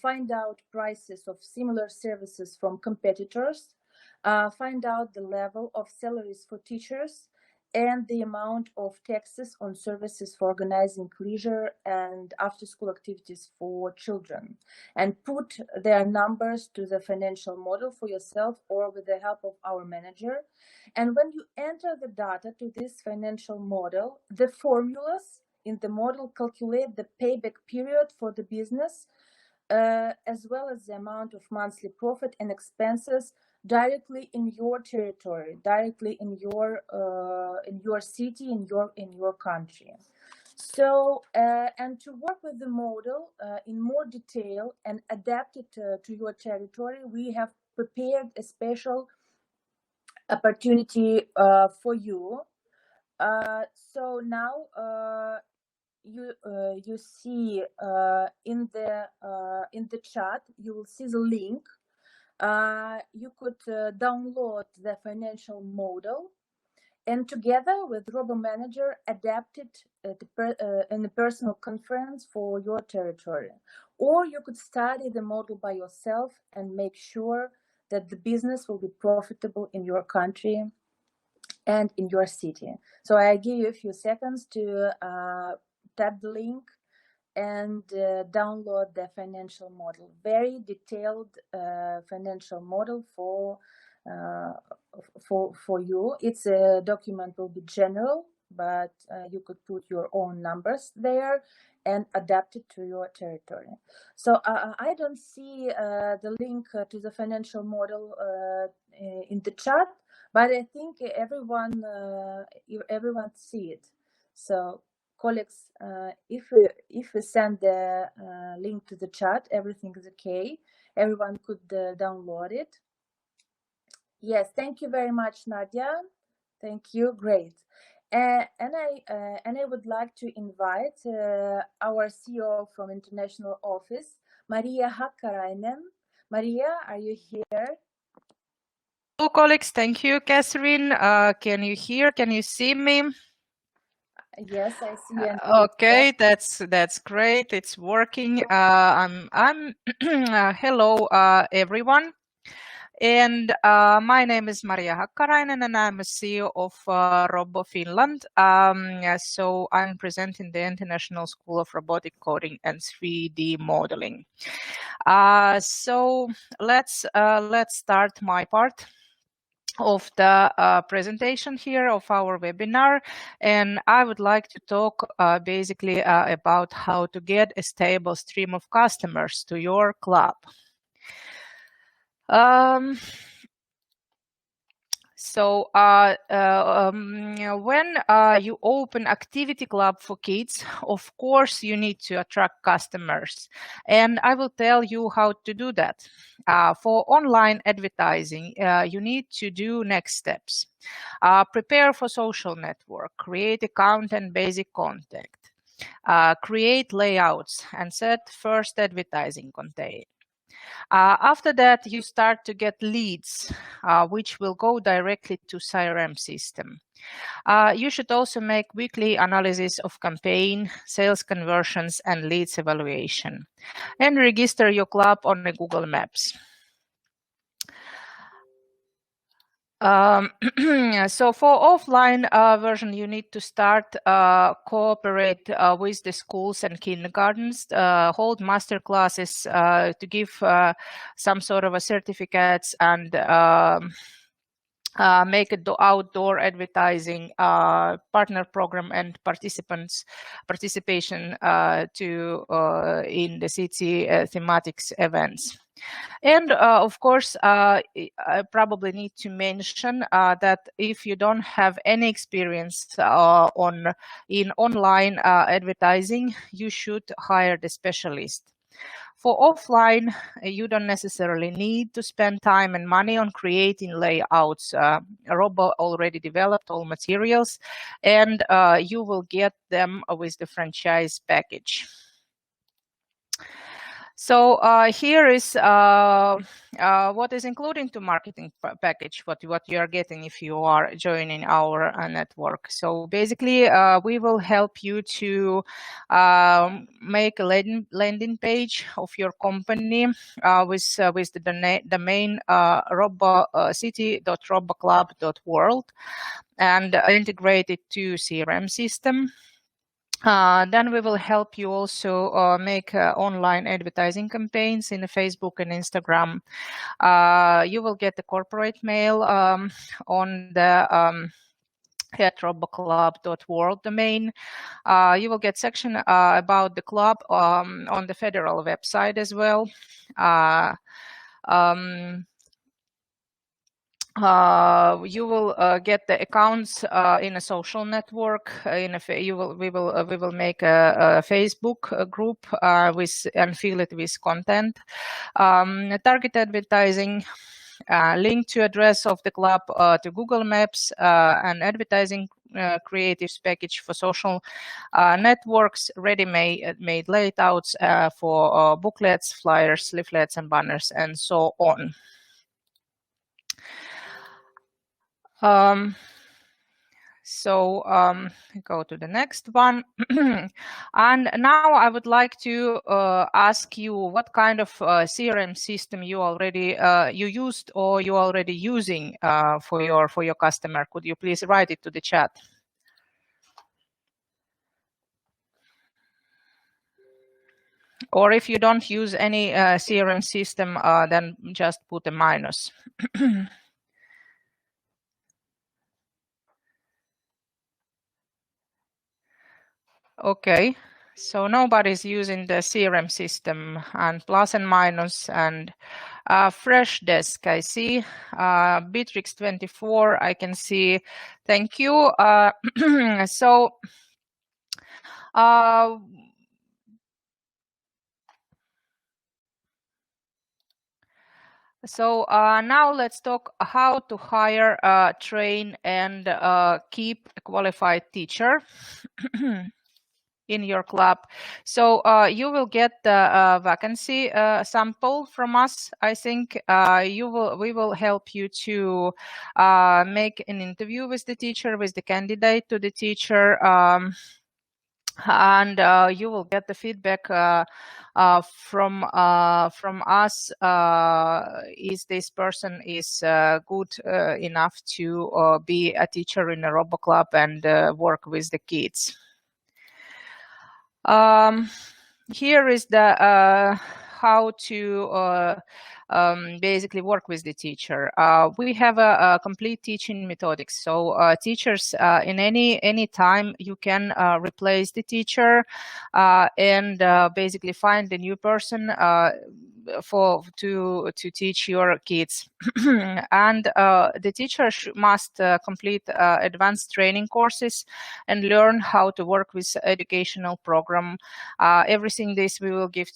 find out prices of similar services from competitors, find out the level of salaries for teachers, and the amount of taxes on services for organizing leisure and after-school activities for children, and put their numbers to the financial model for yourself or with the help of our manager. And when you enter the data to this financial model, the formulas in the model calculate the payback period for the business, as well as the amount of monthly profit and expenses directly in your territory, directly in your city, in your country. So, and to work with the model in more detail and adapt it to your territory, we have prepared a special opportunity for you. So now you see in the chat, you will see the link. You could download the financial model and together with RoboManager adapt it in a personal conference for your territory. Or you could study the model by yourself and make sure that the business will be profitable in your country and in your city. So I give you a few seconds to tap the link and download the financial model. Very detailed financial model for you. Its document will be general, but you could put your own numbers there and adapt it to your territory. So I don't see the link to the financial model in the chat, but I think everyone see it. So colleagues, if we send the link to the chat, everything is okay. Everyone could download it. Yes, thank you very much, Nadia. Thank you, great. And I would like to invite our CEO from International Office, Maria Hakkarainen. Maria, are you here? Hello, colleagues. Thank you, Catherine. Can you hear? Can you see me? Yes, I see. Okay, that's great. It's working. I'm hello, everyone. And my name is Maria Hakkarainen, and I'm a CEO of Robo Finland. So I'm presenting the International School of Robotic Coding and 3D Modeling. So let's start my part of the presentation here of our webinar, and I would like to talk basically about how to get a stable stream of customers to your club. So when you open Activity Club for kids, of course, you need to attract customers. And I will tell you how to do that. For online advertising, you need to do next steps. Prepare for social network, create account and basic contact, create layouts, and set first advertising campaign. After that, you start to get leads, which will go directly to CRM system. You should also make weekly analysis of campaign, sales conversions, and leads evaluation, and register your club on the Google Maps. So for offline version, you need to start cooperate with the schools and kindergartens, hold master classes to give some sort of a certificates and make it outdoor advertising, partner program and participation to in the city thematics events. And of course, I probably need to mention that if you don't have any experience in online advertising, you should hire the specialist. For offline, you don't necessarily need to spend time and money on creating layouts. Robo already developed all materials, and you will get them with the franchise package. So here is what is included into marketing package, what you are getting if you are joining our network. So basically, we will help you to make a landing page of your company with the domain city.roboclub.world and integrate it to CRM system. Then we will help you also make online advertising campaigns in Facebook and Instagram. You will get the corporate mail on the roboclub.world domain. You will get section about the club on the federal website as well. You will get the accounts in a social network. We will make a Facebook group and fill it with content. Target advertising, link to address of the club to Google Maps, and advertising creatives package for social networks, ready-made layouts for booklets, flyers, leaflets, and banners, and so on. Go to the next one. And now I would like to ask you what kind of CRM system you already you used or you already using for your customer. Could you please write it to the chat? Or if you don't use any CRM system, then just put a minus. Okay, so nobody's using the CRM system, and plus and minus, and Freshdesk, I see. Bitrix24, I can see. Thank you. So now let's talk how to hire, train, and keep a qualified teacher in your club. So you will get the vacancy sample from us. I think we will help you to make an interview with the teacher, with the candidate to the teacher, and you will get the feedback from us. Is this person is good enough to be a teacher in a RoboClub and work with the kids? Here is the how to basically work with the teacher. We have a complete teaching methodix. So teachers in any time you can replace the teacher and basically find a new person to teach your kids. And the teacher must complete advanced training courses and learn how to work with educational program. Everything this we will give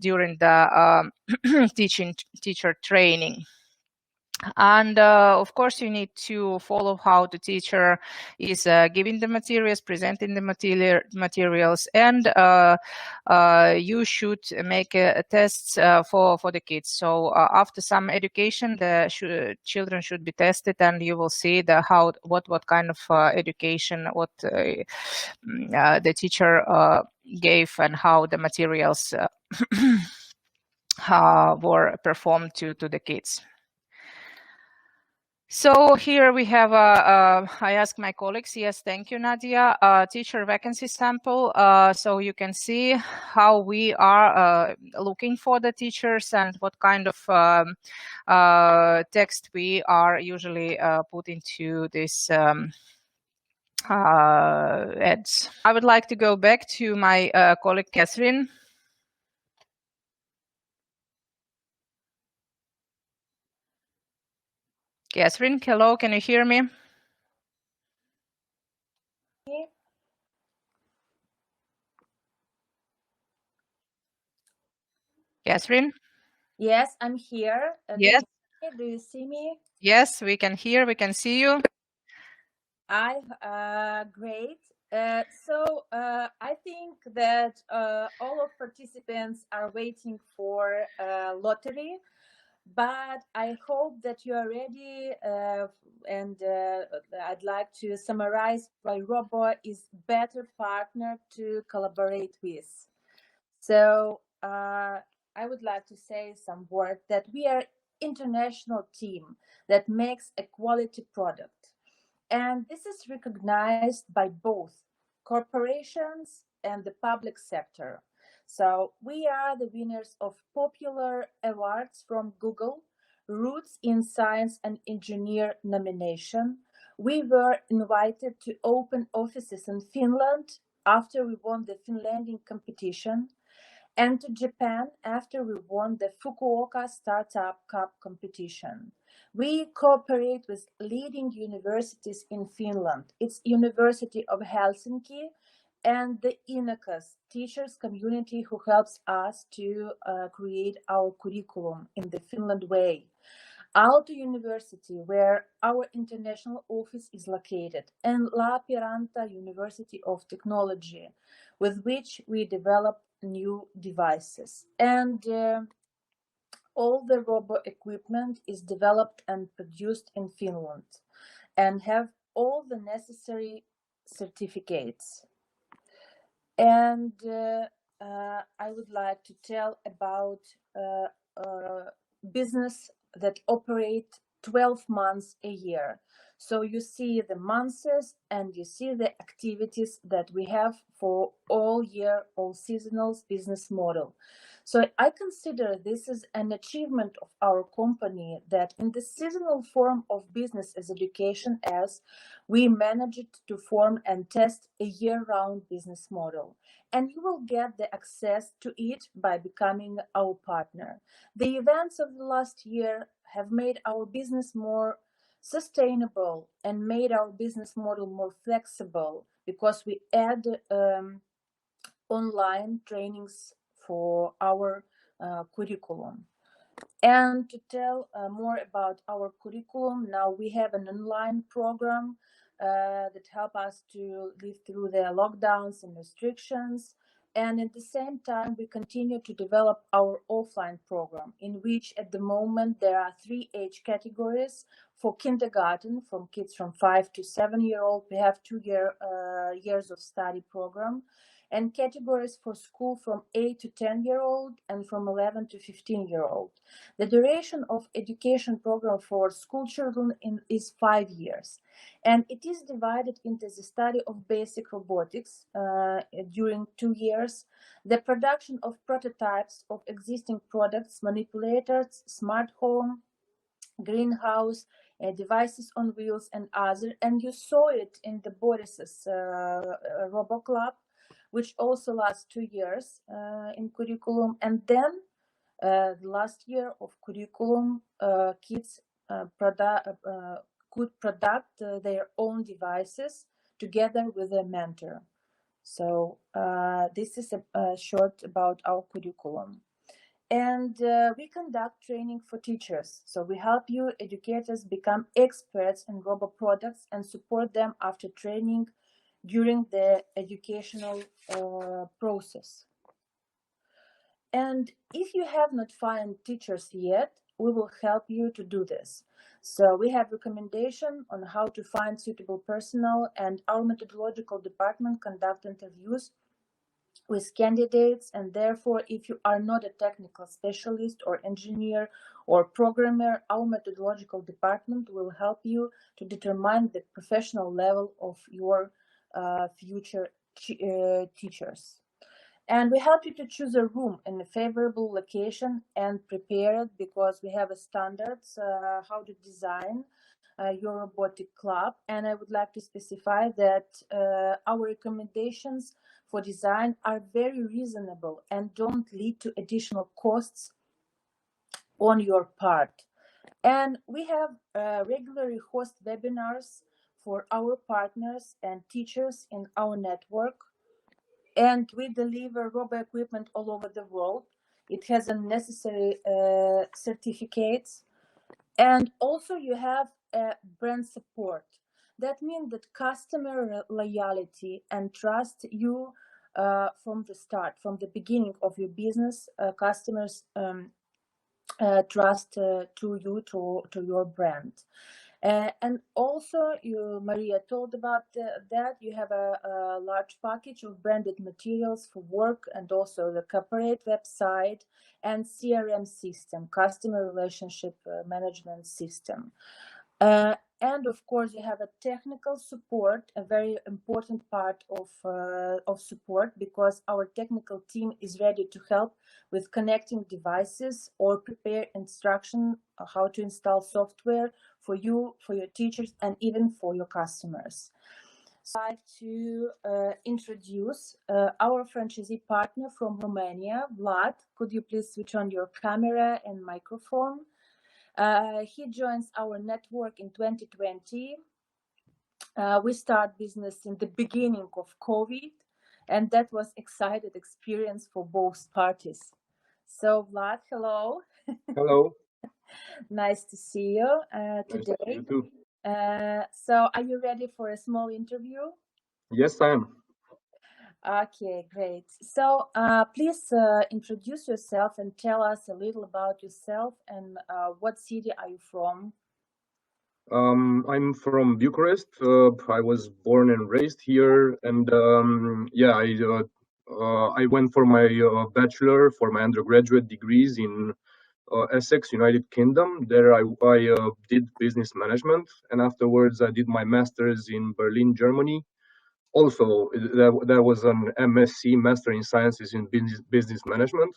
during the teacher training. And of course, you need to follow how the teacher is giving the materials, presenting the materials, and you should make tests for the kids. So after some education, the children should be tested, and you will see what kind of education the teacher gave and how the materials were performed to the kids. So here we have I asked my colleagues, yes, thank you, Nadia, teacher vacancy sample. So you can see how we are looking for the teachers and what kind of text we are usually put into this ads. I would like to go back to my colleague, Catherine. Catherine, hello, can you hear me? Catherine? Yes, I'm here. Yes. Do you see me? Yes, we can hear, we can see you. Great. I think that all of participants are waiting for lottery, but I hope that you are ready. And I'd like to summarize why Robo is better partner to collaborate with. So I would like to say some word that we are international team that makes a quality product. And this is recognized by both corporations and the public sector. So we are the winners of popular awards from Google, Roots in Science and Engineer nomination. We were invited to open offices in Finland after we won the Finlandic competition, and to Japan after we won the Fukuoka Startup Cup competition. We cooperate with leading universities in Finland. It's University of Helsinki and the INACAS teachers community who helps us to create our curriculum in the Finland way. Aalto University, where our international office is located, and La Piranta University of Technology, with which we develop new devices. And all the robo equipment is developed and produced in Finland and have all the necessary certificates. And I would like to tell about business that operate 12 months a year. So you see the months and you see the activities that we have for all year, all seasonal business model. So I consider this is an achievement of our company that in the seasonal form of business as education as we managed to form and test a year-round business model. And you will get the access to it by becoming our partner. The events of the last year have made our business more sustainable and made our business model more flexible because we add online trainings for our curriculum. And to tell more about our curriculum, now we have an online program that help us to live through the lockdowns and restrictions. And at the same time, we continue to develop our offline program, in which at the moment there are 3 age categories. For kindergarten, from kids from 5 to 7-year-old, we have 2 years of study program, and categories for school from 8 to 10-year-old and from 11 to 15-year-old. The duration of education program for school children is 5 years, and it is divided into the study of basic robotics during 2 years, the production of prototypes of existing products, manipulators, smart home, greenhouse, devices on wheels, and other. And you saw it in the Boris's Robo Club, which also lasts 2 years in curriculum. And then the last year of curriculum, kids could product their own devices together with a mentor. So this is a short about our curriculum. And we conduct training for teachers. So we help you educators become experts in robo products and support them after training during the educational process. And if you have not found teachers yet, we will help you to do this. So we have recommendation on how to find suitable personnel, and our methodological department conduct interviews with candidates. And therefore, if you are not a technical specialist or engineer or programmer, our methodological department will help you to determine the professional level of your future teachers. And we help you to choose a room in a favorable location and prepare it, because we have a standards how to design your robotic club. And I would like to specify that our recommendations for design are very reasonable and don't lead to additional costs on your part. And we have regularly host webinars for our partners and teachers in our network. And we deliver robo equipment all over the world. It has a necessary certificates. And also you have brand support. That means that customer loyalty and trust you from the start, from the beginning of your business. Customers trust to you, to your brand. And also, Maria told about that you have a large package of branded materials for work, and also the corporate website and CRM system, customer relationship management system. And of course, you have a technical support, a very important part of support, because our technical team is ready to help with connecting devices or prepare instruction how to install software for you, for your teachers, and even for your customers. So I'd like to introduce our franchisee partner from Romania, Vlad. Could you please switch on your camera and microphone? He joins our network in 2020. We start business in the beginning of COVID, and that was excited experience for both parties. So Vlad, hello. Hello. Nice to see you today. Nice to see you too. So are you ready for a small interview? Yes, I am. Okay, great. So please introduce yourself and tell us a little about yourself and what city are you from? I'm from Bucharest. I was born and raised here, and yeah, I went for my bachelor, for my undergraduate degrees in Essex, United Kingdom. There I did business management, and afterwards I did my master's in Berlin, Germany. Also, that was an MSc, Master in Sciences in Business Management.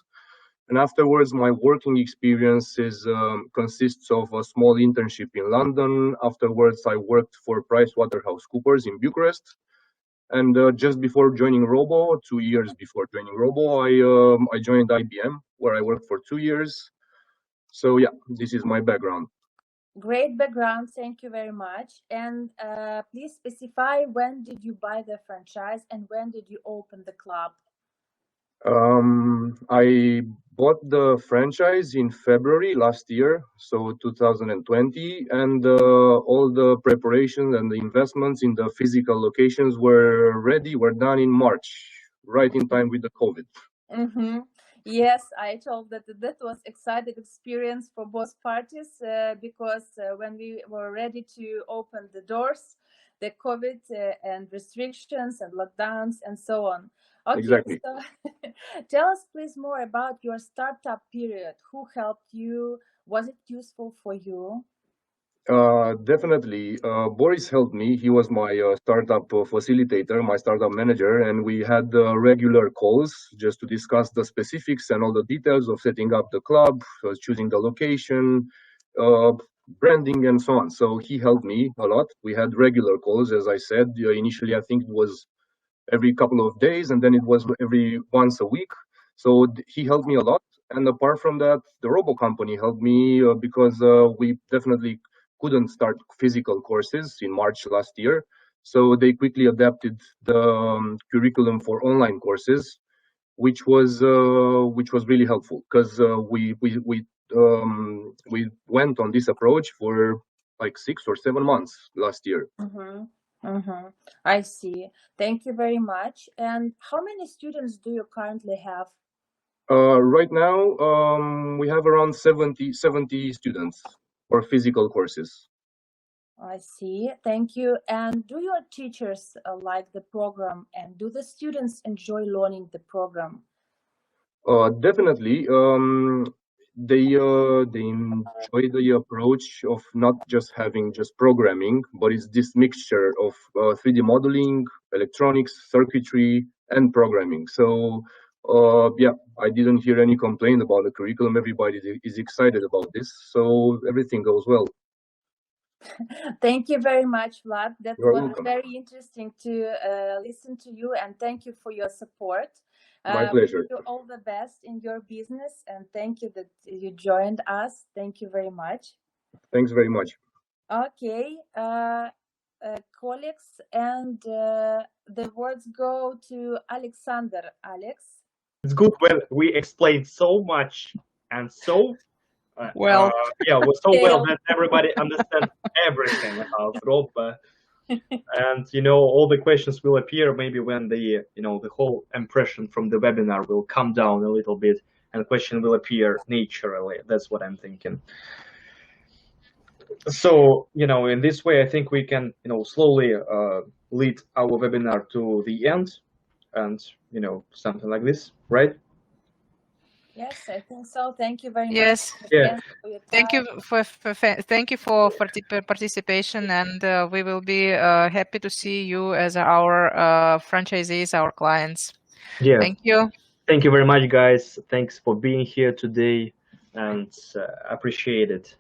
And afterwards, my working experience consists of a small internship in London. Afterwards, I worked for PricewaterhouseCoopers in Bucharest. And just before joining Robo, 2 years before joining Robo, I joined IBM, where I worked for 2 years. So yeah, this is my background. Great background, thank you very much. And please specify, when did you buy the franchise and when did you open the club? I bought the franchise in February last year, so 2020, and all the preparations and the investments in the physical locations were done in March, right in time with the COVID. Mm-hmm. Yes, I told that was exciting experience for both parties because when we were ready to open the doors, the COVID and restrictions and lockdowns and so on. Okay, exactly. So tell us please more about your startup period. Who helped you? Was it useful for you? Definitely. Boris helped me. He was my startup facilitator, my startup manager, and we had regular calls just to discuss the specifics and all the details of setting up the club, choosing the location, branding, and so on. So he helped me a lot. We had regular calls, as I said. Initially, I think it was every couple of days, and then it was every once a week. So he helped me a lot. And apart from that, the Robo company helped me because we definitely couldn't start physical courses in March last year. So they quickly adapted the curriculum for online courses, which was really helpful because we went on this approach for like 6 or 7 months last year. Mm-hmm. Mm-hmm. I see. Thank you very much. And how many students do you currently have? Right now, we have around 70 students for physical courses. I see. Thank you. And do your teachers like the program, and do the students enjoy learning the program? Definitely. They enjoy the approach of not just having just programming, but it's this mixture of 3D modeling, electronics, circuitry, and programming. So yeah, I didn't hear any complaint about the curriculum. Everybody is excited about this, so everything goes well. Thank you very much, Vlad. That You're was welcome. very interesting to listen to you, and thank you for your support. My pleasure. Wish you all the best in your business, and thank you that you joined us. Thank you very much. Thanks very much. Okay, colleagues, and the words go to Alexander. Alex. It's good when we explained so much and so Well. yeah, was so well that everybody understands everything about Rob. And all the questions will appear maybe when the the whole impression from the webinar will come down a little bit, and question will appear naturally. That's what I'm thinking. So in this way, I think we can slowly lead our webinar to the end, and something like this, right? Yes, I think so. Thank you very Yes. much. Yeah. For your Thank you time. thank you for participation, and we will be happy to see you as our franchisees, our clients. Yeah. Thank you. Thank you very much, guys. Thanks for being here today, and appreciate it.